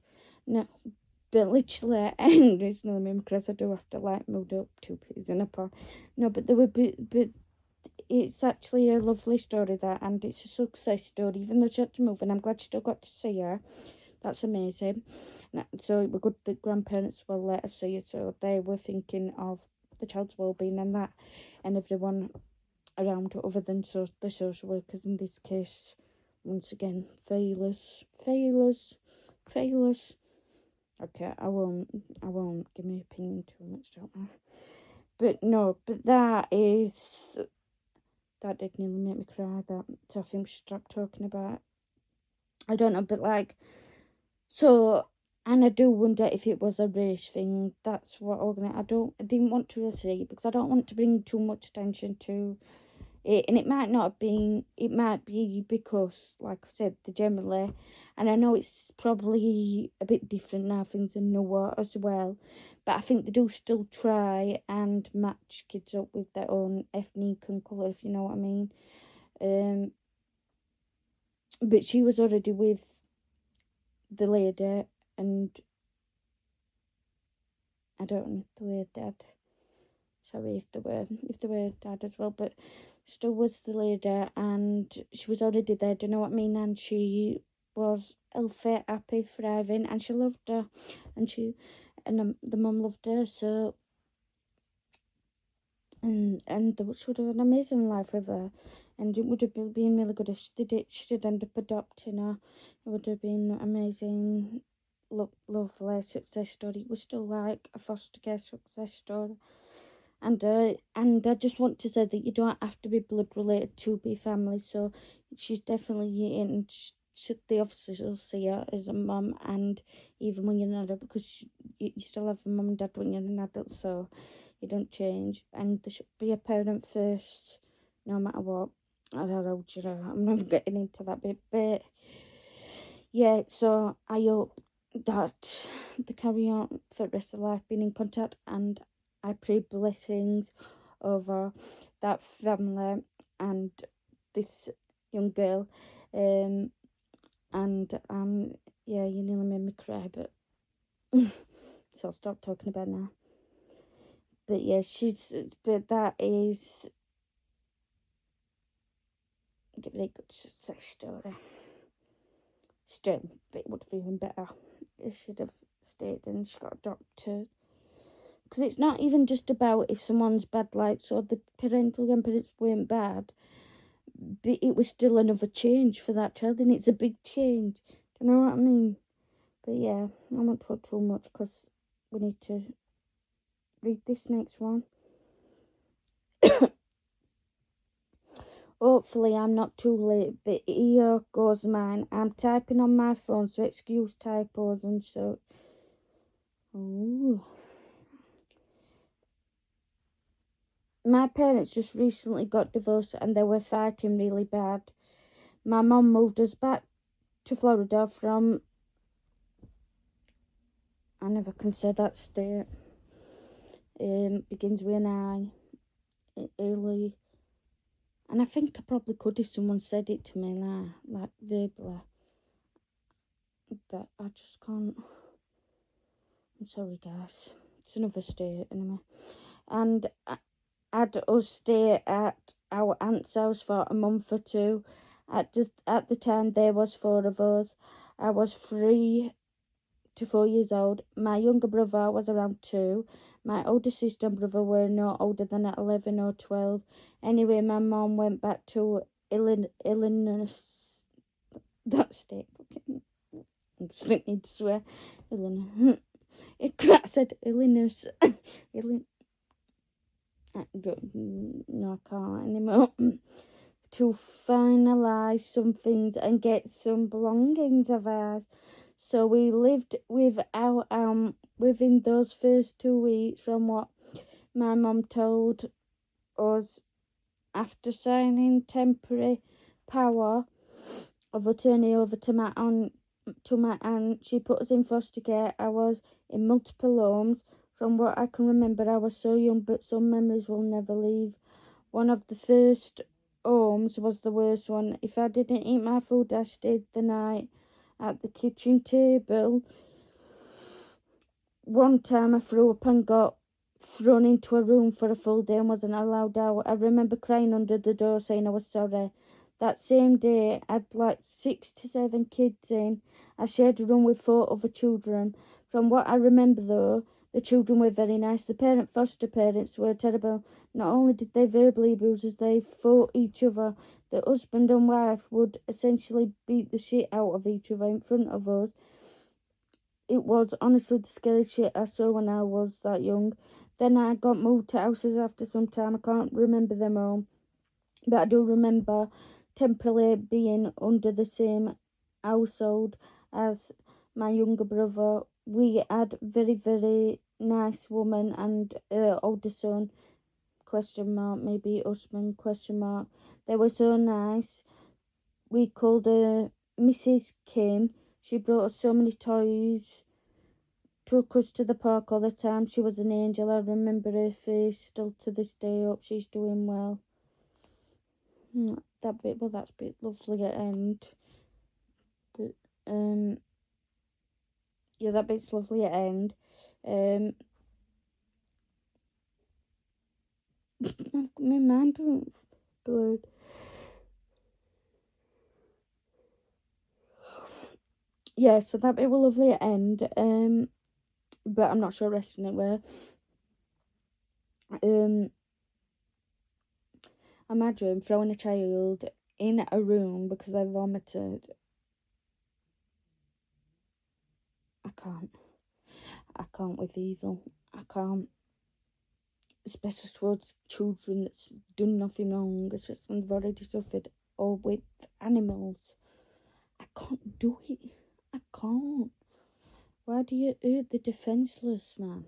No, but literally, and it's not me because I do have to like move up 2 peas in a pod. No, but but it's actually a lovely story, that, and it's a success story, even though she had to move, and I'm glad she still got to see her. That's amazing. So it was good that grandparents will let us see it, so they were thinking of the child's well-being and that, and everyone around other than the social workers in this case. Once again, failures. Okay, I won't give my opinion too much, don't I? But no, but that did nearly make me cry, that, so I think we should stop talking about it. I don't know, but like, so, and I do wonder if it was a race thing. That's what I didn't want to say, because I don't want to bring too much attention to it, and it might not have been, it might be because, like I said, the generally, and I know it's probably a bit different now, things in Noah as well, but I think they do still try and match kids up with their own ethnic and colour, if you know what I mean. But she was already with the lady, and I don't know if they were dad. Sorry if they were dad as well, but still was the lady, and she was already there, do you know what I mean? And she was healthy, happy, thriving, and she loved her, and the mum loved her, so, and she would have an amazing life with her, and it would have been really good if she did end up adopting her. It would have been amazing lovely success story. It was still like a foster care success story. And I just want to say that you don't have to be blood related to be family. So she's definitely in. The officers will see her as a mum, and even when you're an adult, because you still have a mum and dad when you're an adult, so you don't change. And there should be a parent first, no matter what. I don't know, I'm not getting into that bit, but yeah. So I hope that they carry on for the rest of life being in contact, and I pray blessings over that family and this young girl. And yeah, you nearly made me cry, but so I'll stop talking about it now. But yeah, but that is a very good sex story. Still, but it would have been better. It should have stayed and she got adopted. Because it's not even just about if someone's bad, like, so the parental grandparents weren't bad, but it was still another change for that child, and it's a big change. Do you know what I mean? But yeah, I won't talk too much because we need to read this next one. Hopefully I'm not too late, but here goes mine. I'm typing on my phone, so excuse typos and so. Oh. My parents just recently got divorced and they were fighting really bad. My mum moved us back to Florida from, I never can say that state. Begins with an I. Early. And I think I probably could if someone said it to me, like verbally. But I just can't. I'm sorry, guys. It's another state, anyway. And I had us stay at our aunt's house for a month or two. At the time, there was 4 of us. I was 3 to 4 years old. My younger brother was around 2. My older sister and brother were no older than 11 or 12. Anyway, my mum went back to Illinois. That state. I'm just need to swear. Illinois. I said Illinois. No, I can't anymore. To finalise some things and get some belongings of ours. So we lived with our within those first 2 weeks, from what my mum told us, after signing temporary power of attorney over to my aunt. She put us in foster care. I was in multiple homes. From what I can remember, I was so young, but some memories will never leave. One of the first homes was the worst one. If I didn't eat my food, I stayed the night at the kitchen table. One time I threw up and got thrown into a room for a full day and wasn't allowed out. I remember crying under the door saying I was sorry. That same day, I'd like 6 to 7 kids in. I shared a room with 4 other children. From what I remember, though, the children were very nice. The foster parents were terrible. Not only did they verbally abuse us, they fought each other. The husband and wife would essentially beat the shit out of each other in front of us. It was honestly the scariest shit I saw when I was that young. Then I got moved to houses after some time. I can't remember them all, but I do remember temporarily being under the same household as my younger brother. We had very, very nice woman and her older son, question mark, maybe husband, question mark. They were so nice. We called her Mrs. Kim. She brought us so many toys, took us to the park all the time. She was an angel. I remember her face still to this day. Hope she's doing well. That's a bit lovely at end. But yeah, that bit's lovely at end. I've got my mind blurred. Yeah, so that bit was lovely at end. But I'm not sure resting it were. Imagine throwing a child in a room because they vomited. I can't. I can't with evil. I can't. Especially towards children that's done nothing wrong, especially when they've already suffered, or with animals. I can't do it. I can't. Why do you hurt the defenceless, man?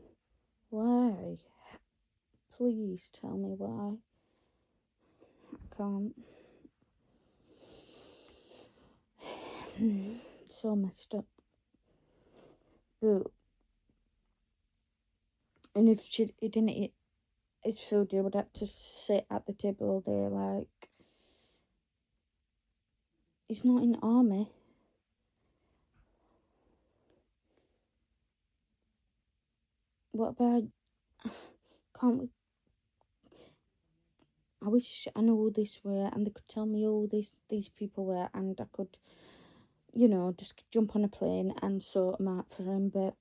Why? Please tell me why. I can't. So messed up. But, and if she didn't eat his food, he would have to sit at the table all day. Like, he's not in the army. What about, can't we? I wish I knew who this were and they could tell me who these people were, and I could, just jump on a plane and sort them out for him. But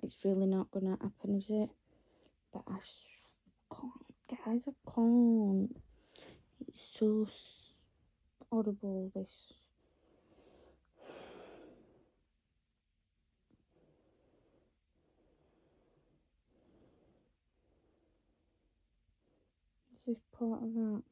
it's really not gonna happen, is it? But I can't, guys. I can't. It's so horrible. This. This is part of that.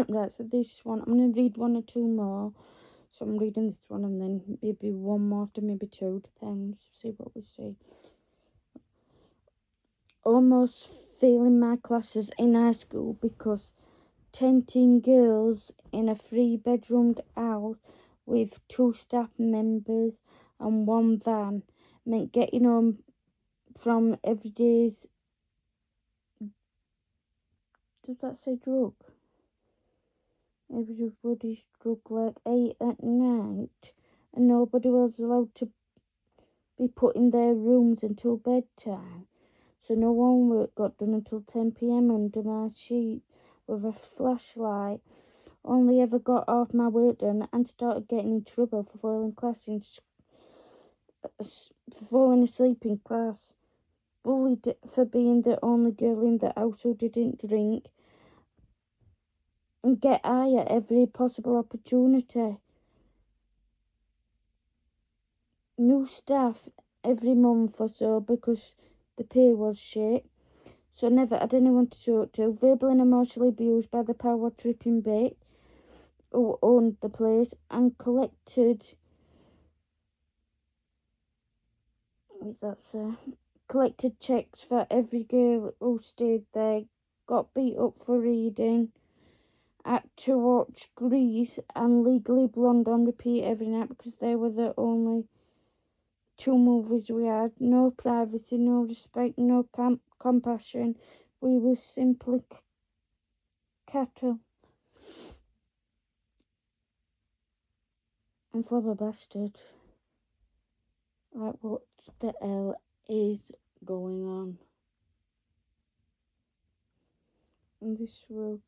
Right, so this one, I'm going to read one or two more. So I'm reading this one and then maybe one more after, maybe two, depends. See what we see. Almost failing my classes in high school because 10 teen girls in a 3-bedroomed house with 2 staff members and 1 van meant getting home from every day's... Does that say drug? Everybody's drug like 8 at night, and nobody was allowed to be put in their rooms until bedtime. So no homework got done until 10 p.m. under my sheet with a flashlight. Only ever got half my work done and started getting in trouble for falling asleep in class. Bullied for being the only girl in the house who didn't drink. And get high at every possible opportunity. New staff every month or so because the pay was shit. So never had anyone to talk to. Verbally and emotionally abused by the power tripping bitch who owned the place and collected checks for every girl who stayed there. Got beat up for reading. Had to watch Grease and Legally Blonde on repeat every night because they were the only 2 movies we had. No privacy, no respect, no compassion. We were simply cattle. And flabbergasted. Like, what the hell is going on in this world?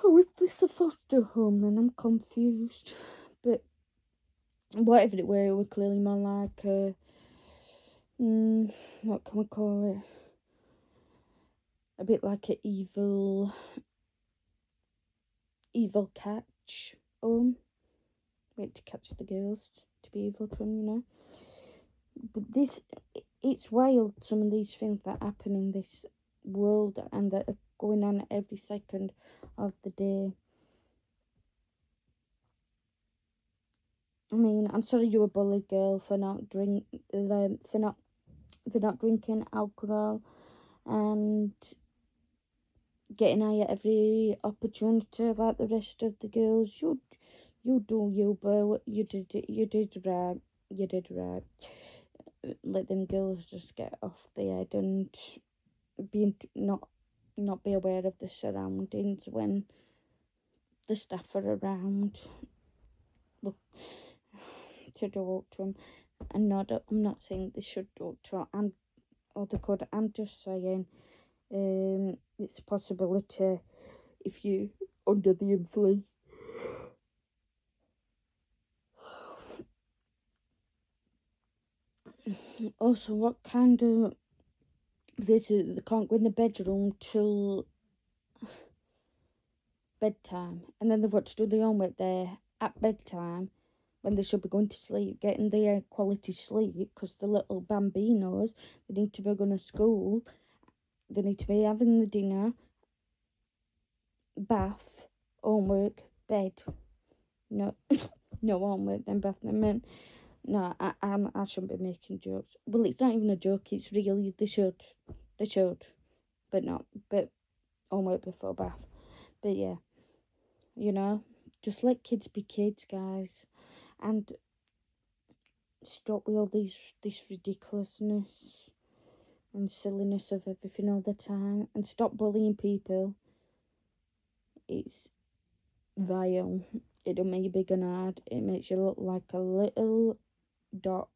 So is this a foster home then? I'm confused. But whatever it were, it was clearly more like a... what can we call it? A bit like an evil catch home. Wait to catch the girls to be evil to them, But it's wild, some of these things that happen in this world and that are going on every second of the day. I mean, I'm sorry you were bullied, girl, for not drinking alcohol and getting high at every opportunity like the rest of the girls. You do you, but you did right. You did right. Let them girls just get off the head and not be aware of the surroundings when the staff are around. Look, to do to them, and I'm not saying they should do to them, or they could. I'm just saying, it's a possibility if you under the influence. Also, what kind of they can't go in the bedroom till bedtime, and then they've got to do their homework there at bedtime when they should be going to sleep, getting their quality sleep, because the little bambinos, they need to be going to school, they need to be having the dinner, bath, homework, bed. No, no homework, then bath, then men. No, I shouldn't be making jokes. Well, it's not even a joke, it's real. They should, but not, but homework before bath. But yeah, you know, just let kids be kids, guys, and stop with all this ridiculousness and silliness of everything all the time, and stop bullying people. It's vile. It'll make you big and hard. It makes you look like a little dot.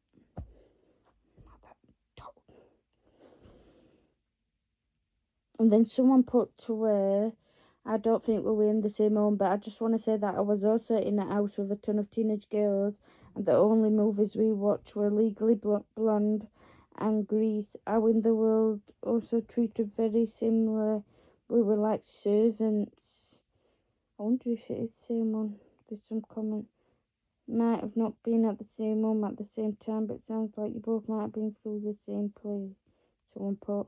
And then someone put to where, I don't think we're in the same home, but I just want to say that I was also in a house with a ton of teenage girls, and the only movies we watched were Legally Blonde and Grease. How in the world also treated very similar. We were like servants. I wonder if it is the same one. There's some comment. Might have not been at the same home at the same time, but it sounds like you both might have been through the same place. Someone put.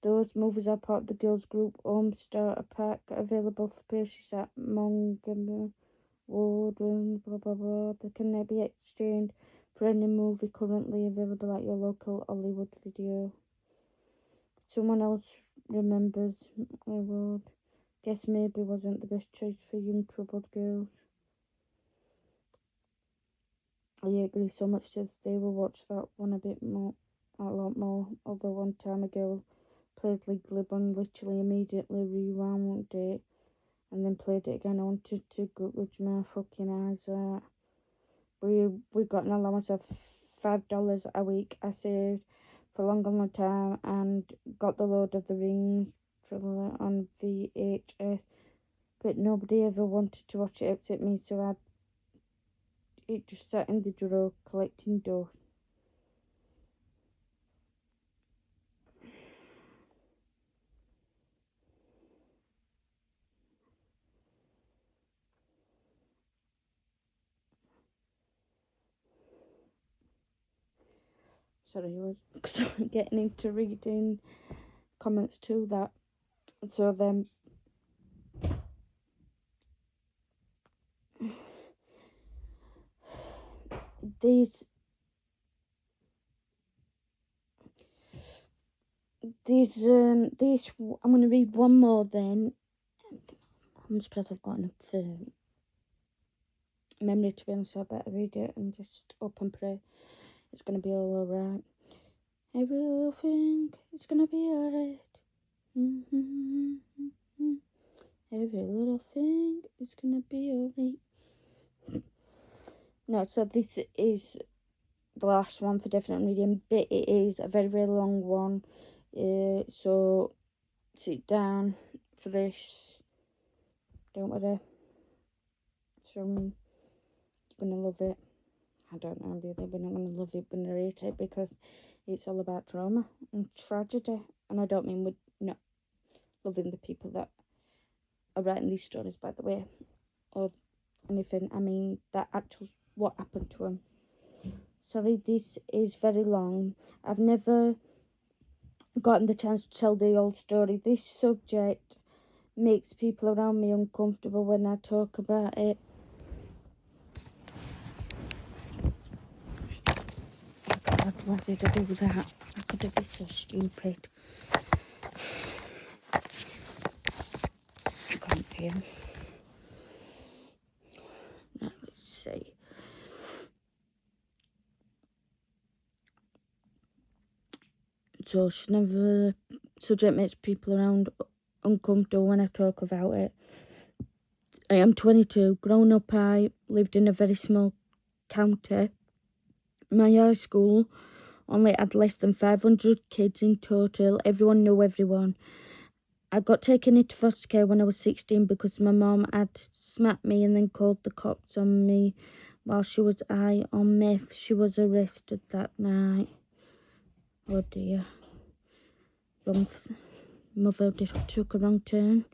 Those movies are part of the girls' group home starter pack available for purchase at Montgomery Ward, blah blah blah. They can be exchanged for any movie currently available at your local Hollywood video. Someone else remembers Award. Guess maybe wasn't the best choice for young troubled girls. I agree so much to this day. We'll watch that one a lot more. Although one time a girl played Legally Blonde, literally immediately rewound it and then played it again. I wanted to gouge my fucking eyes out. We got an allowance of $5 a week. I saved for a long time and got the Lord of the Rings trailer on VHS, but nobody ever wanted to watch it except me, so it just sat in the drawer collecting dust. Sorry, I was getting into reading comments to that. So then, these I'm going to read one more then. I'm surprised I've got enough memory, to be honest, so I better read it and just hope and pray it's going to be all alright. Every little thing is going to be alright. Every little thing is going to be alright. No, so this is the last one for definite reading, but it is a very, very long one. So sit down for this. Don't worry. So you're going to love it. I don't know really, we're not going to love it, we're going to rate it, because it's all about trauma and tragedy. And I don't mean we're not loving the people that are writing these stories, by the way, or anything. I mean that actual what happened to them. Sorry, this is very long. I've never gotten the chance to tell the whole story. This subject makes people around me uncomfortable when I talk about it. God, why did I do that? I could have been so stupid. I can't hear. Now, let's see. So, subject makes people around uncomfortable when I talk about it. I am 22. Growing up, I lived in a very small county. My high school only had less than 500 kids in total. Everyone knew everyone. I got taken into foster care when I was 16 because my mum had smacked me and then called the cops on me while she was high on meth. She was arrested that night. Oh dear. mother took a wrong turn.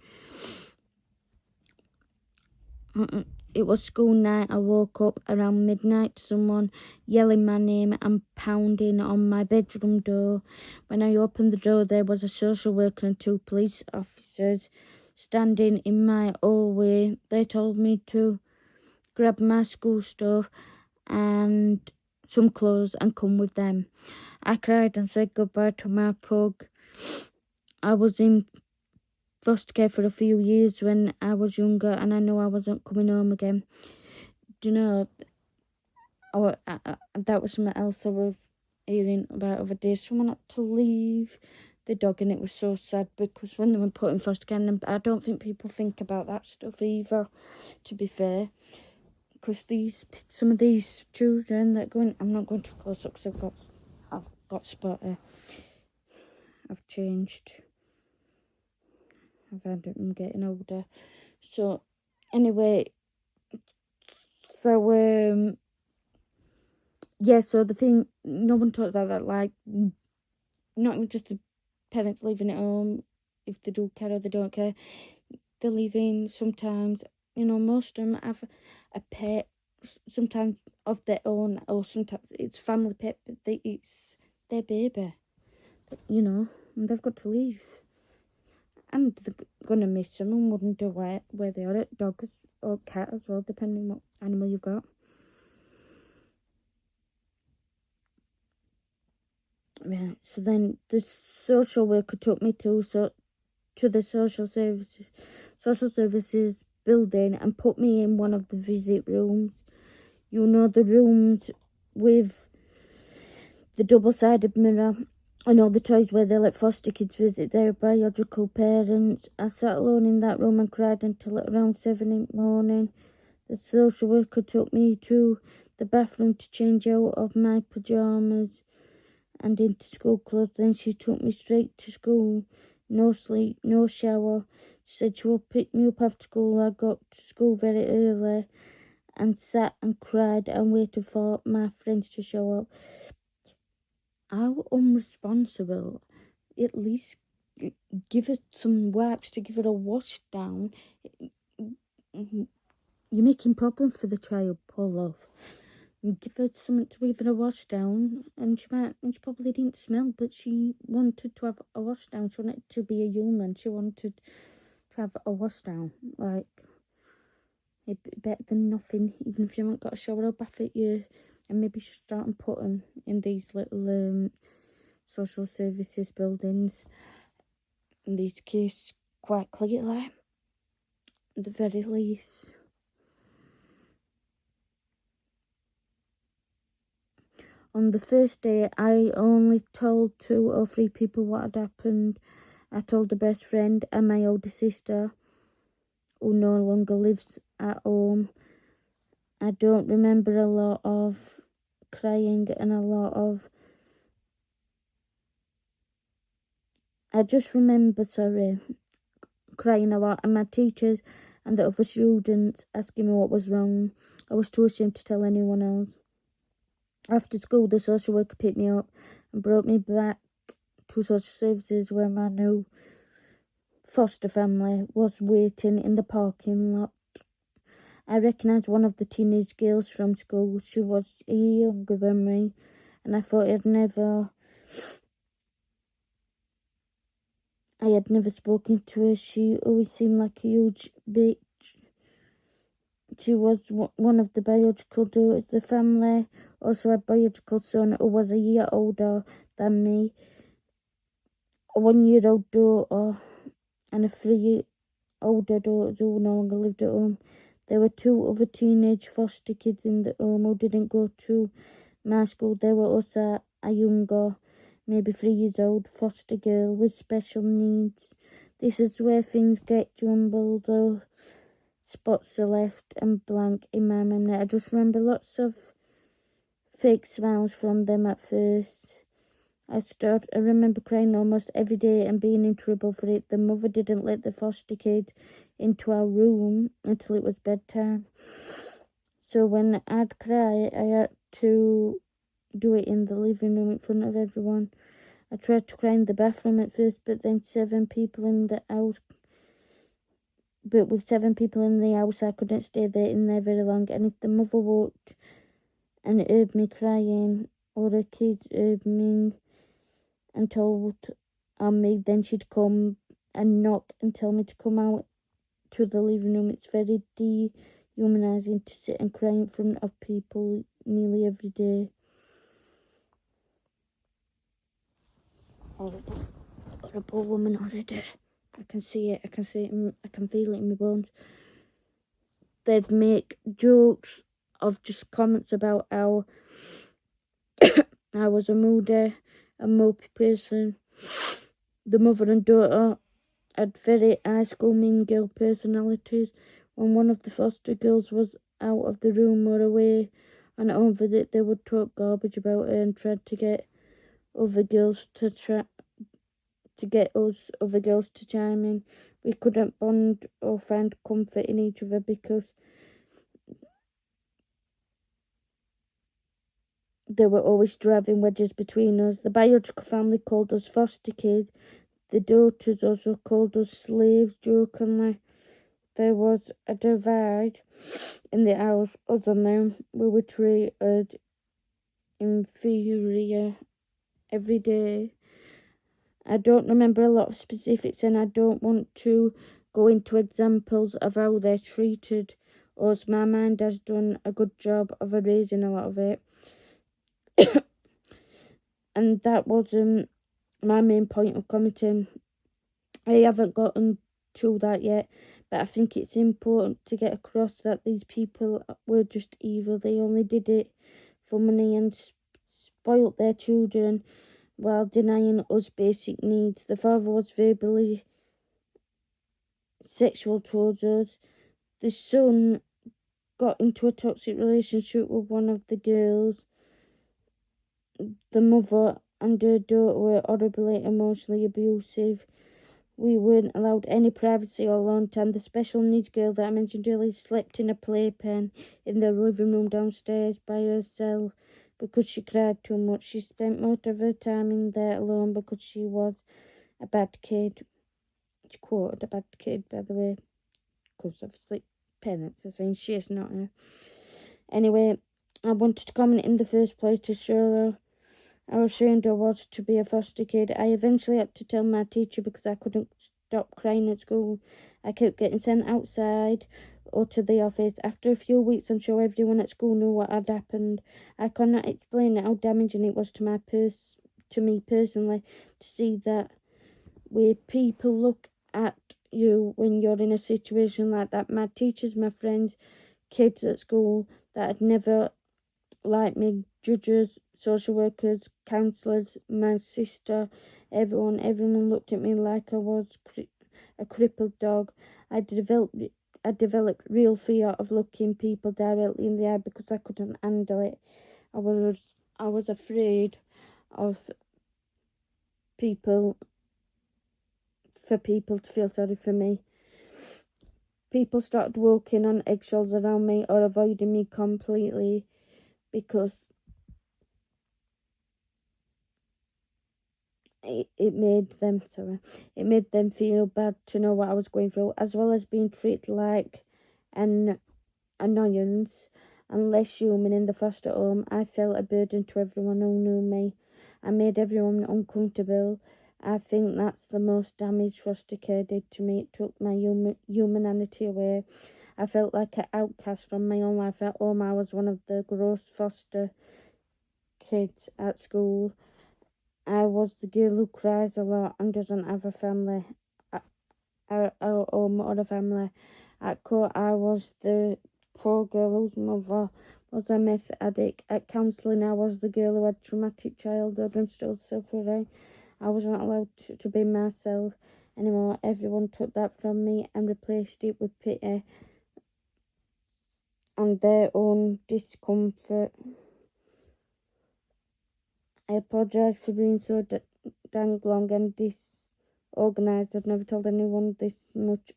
It was school night. I woke up around midnight to someone yelling my name and pounding on my bedroom door. When I opened the door, there was a social worker and 2 police officers standing in my hallway. They told me to grab my school stuff and some clothes and come with them. I cried and said goodbye to my pug. I was in foster care for a few years when I was younger, and I knew I wasn't coming home again. Do you know, that was something else I was hearing about other day. Someone had to leave the dog, and it was so sad because when they were put in foster care, and I don't think people think about that stuff either, to be fair. Because some of these children that going, I'm not going to close up because I've got spotter. I've changed. I'm getting older. So anyway, so yeah. So the thing, no one talked about that. Like, not even just the parents leaving at home. If they do care or they don't care, they're leaving. Sometimes, most of them have a pet. Sometimes of their own, or sometimes it's family pet, but it's their baby, and they've got to leave. And they're going to miss them and wonder where they are, at dogs or cat as well, depending what animal you've got. Right, so then the social worker took me to the social services building and put me in one of the visit rooms. The rooms with the double-sided mirror and all the toys where they let foster kids visit their biological parents. I sat alone in that room and cried until around 7 in the morning. The social worker took me to the bathroom to change out of my pyjamas and into school clothes. Then she took me straight to school. No sleep, no shower. She said she would pick me up after school. I got to school very early and sat and cried and waited for my friends to show up. How unresponsible. At least give her some wipes to give her a wash down. You're making problems for the child, poor love. Give her something to give her a wash down, and she probably didn't smell, but she wanted to have a wash down. She wanted to be a human. She wanted to have a wash down. Like, it'd be better than nothing, even if you haven't got a shower or bath at you. And maybe you should start and put them in these little social services buildings. In these kids quite clearly, at the very least. On the first day, I only told 2 or 3 people what had happened. I told the best friend and my older sister, who no longer lives at home. I don't remember a lot of crying and a lot of... I just remember, crying a lot, and my teachers and the other students asking me what was wrong. I was too ashamed to tell anyone else. After school, the social worker picked me up and brought me back to social services where my new foster family was waiting in the parking lot. I recognised one of the teenage girls from school. She was a year younger than me, and I thought I had never spoken to her. She always seemed like a huge bitch. She was one of the biological daughters. The family also had a biological son who was a year older than me, a 1-year-old daughter, and a 3-year-older daughter who no longer lived at home. There were 2 other teenage foster kids in the home who didn't go to my school. There were also a younger, maybe 3 years old, foster girl with special needs. This is where things get jumbled, though. Spots are left and blank in my memory. I just remember lots of fake smiles from them at first. I remember crying almost every day and being in trouble for it. The mother didn't let the foster kid into our room until it was bedtime. So when I'd cry, I had to do it in the living room in front of everyone. I tried to cry in the bathroom at first, but then 7 people in the house. But with 7 people in the house, I couldn't stay in there very long. And if the mother walked and heard me crying, or a kid heard me and told on me, then she'd come and knock and tell me to come out to the living room. It's very dehumanising to sit and cry in front of people nearly every day. Horrible woman already. I can see it, I can feel it in my bones. They'd make jokes of just comments about how I was a moody and mopey person. The mother and daughter had very high school mean girl personalities. When one of the foster girls was out of the room or away on a home visit, they would talk garbage about her and try to get other girls to chime in. We couldn't bond or find comfort in each other because they were always driving wedges between us. The biological family called us foster kids. The daughters also called us slaves jokingly. There was a divide in the house. Other than them, we were treated inferior every day. I don't remember a lot of specifics, and I don't want to go into examples of how they're treated us. My mind has done a good job of erasing a lot of it. And that wasn't my main point of commenting. I haven't gotten to that yet, but I think it's important to get across that these people were just evil. They only did it for money and spoilt their children while denying us basic needs. The father was verbally sexual towards us. The son got into a toxic relationship with one of the girls. The mother and her daughter were horribly emotionally abusive. We weren't allowed any privacy or alone time. The special needs girl that I mentioned earlier slept in a playpen in the living room downstairs by herself because she cried too much. She spent most of her time in there alone because she was a bad kid. She quoted a bad kid, by the way, because obviously parents are saying she is not her. Anyway, I wanted to comment in the first place to show how ashamed I was to be a foster kid. I eventually had to tell my teacher because I couldn't stop crying at school. I kept getting sent outside or to the office. After a few weeks, I'm sure everyone at school knew what had happened. I cannot explain how damaging it was to me personally to see that way people look at you when you're in a situation like that. My teachers, my friends, kids at school that had never liked me, judges, social workers, counsellors, my sister, everyone looked at me like I was a crippled dog. I developed real fear of looking people directly in the eye because I couldn't handle it. I was afraid of people to feel sorry for me. People started walking on eggshells around me or avoiding me completely because it made them feel bad to know what I was going through, as well as being treated like an annoyance and less human in the foster home. I felt a burden to everyone who knew me. I made everyone uncomfortable. I think that's the most damage foster care did to me. It took my humanity away. I felt like an outcast from my own life at home. I was one of the gross foster kids at school. I was the girl who cries a lot and doesn't have a family or a family. At court, I was the poor girl whose mother was a meth addict. At counselling, I was the girl who had traumatic childhood and still suffering. I wasn't allowed to be myself anymore. Everyone took that from me and replaced it with pity and their own discomfort. I apologise for being so dang long and disorganised. I've never told anyone this much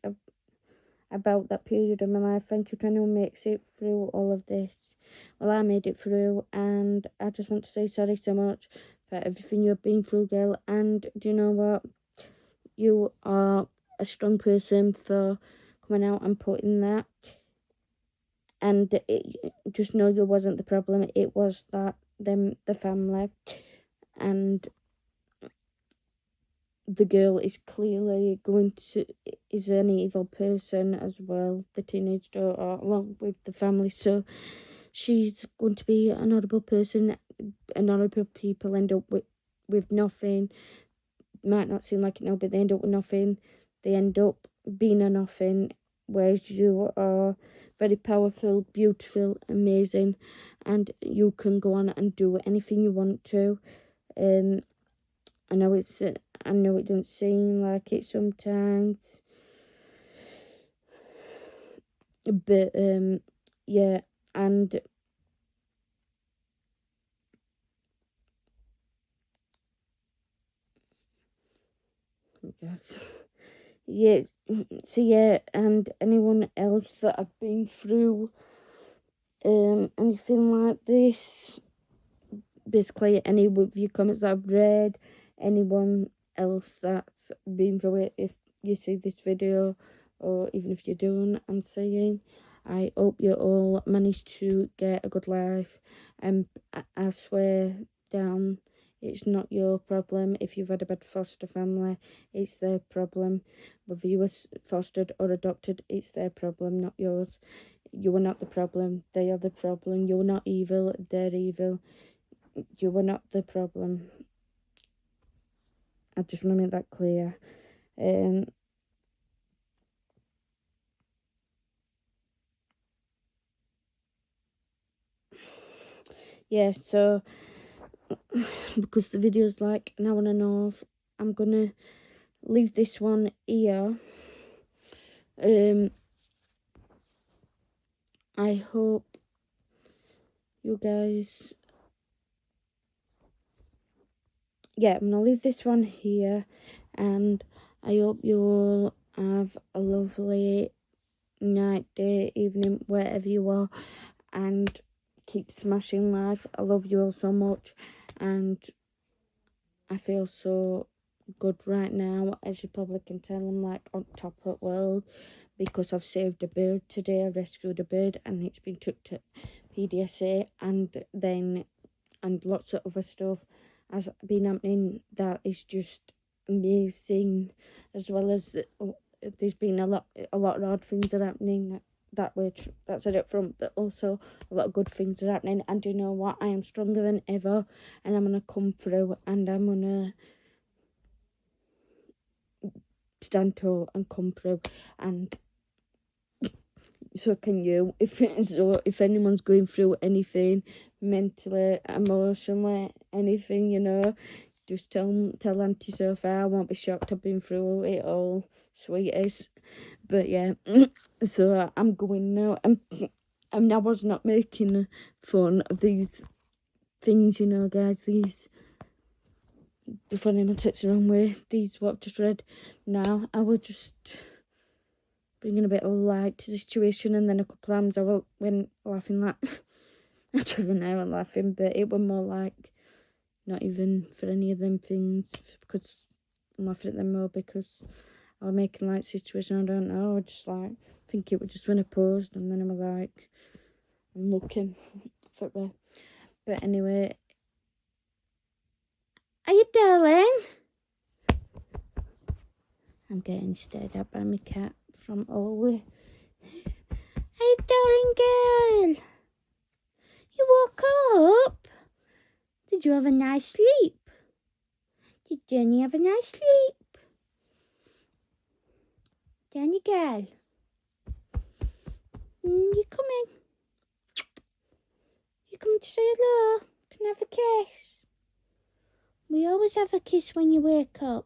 about that period of my life. Thank you to anyone who makes it through all of this. Well, I made it through, and I just want to say sorry so much for everything you've been through, girl. And do you know what? You are a strong person for coming out and putting that. And just know you wasn't the problem. It was the family. And the girl is clearly is an evil person as well, the teenage daughter, along with the family. So she's going to be an horrible person, and horrible people end up with nothing. Might not seem like it now, but they end up with nothing. They end up being a nothing, whereas you are very powerful, beautiful, amazing, and you can go on and do anything you want to. I know it doesn't seem like it sometimes, but yeah, and yeah, so yeah, and anyone else that have been through anything like this, basically any of your comments that I've read, anyone else that's been through it, if you see this video, or even if you don't, I'm saying I hope you all manage to get a good life. And I swear down, it's not your problem. If you've had a bad foster family, it's their problem. Whether you were fostered or adopted, it's their problem, not yours. You are not the problem, they are the problem. You're not evil, they're evil. You were not the problem. I just want to make that clear. Yeah, so because the video's like an hour and a half, I'm gonna leave this one here. I hope you guys, yeah, I'm gonna leave this one here, and I hope you all have a lovely night, day, evening, wherever you are, and keep smashing life. I love you all so much, and I feel so good right now. As you probably can tell, I'm like on top of the world because I've saved a bird today. I rescued a bird and it's been took to PDSA, and lots of other stuff has been happening that is just amazing, as well as there's been a lot of odd things that are happening that's it up front, but also a lot of good things are happening. And you know what? I am stronger than ever, and I'm gonna come through, and I'm gonna stand tall and come through. And so can you. If anyone's going through anything mentally, emotionally, anything, you know, just tell Auntie Sophie I won't be shocked. I've been through it all, sweeties. But yeah, so I'm going now. I was not making fun of these things, you know, guys. These, before anyone takes the wrong way, these what I've just read. Now I will just bringing a bit of light to the situation, and then a couple of times I went laughing like I don't even know I'm laughing, but it was more like not even for any of them things, because I'm laughing at them more because I was making light situation. I don't know, I just like think it was just when I paused, and then I was like, I'm looking for it. But anyway, are you darling? I'm getting stared at by my cat from over. Hey, darling girl. You woke up? Did you have a nice sleep? Did Jenny have a nice sleep? Jenny girl. You coming? You coming to say hello? Can I have a kiss? We always have a kiss when you wake up.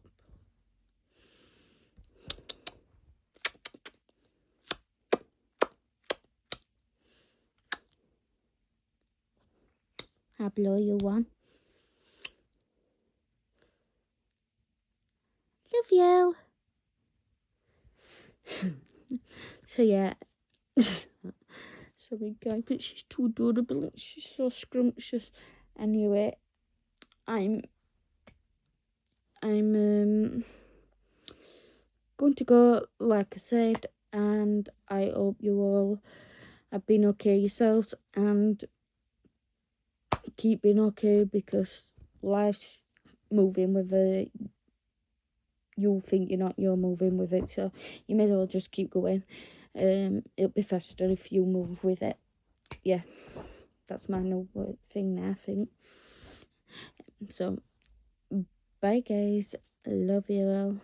I'll blow you one. Love you. So yeah. Sorry guys, but she's too adorable. She's so scrumptious. Anyway, I'm going to go, like I said, and I hope you all have been okay yourselves and keep being okay, because life's moving with it. You'll think you're moving with it, so you may as well just keep going. It'll be faster if you move with it. Yeah, that's my new thing now, I think. So, bye guys, love you all.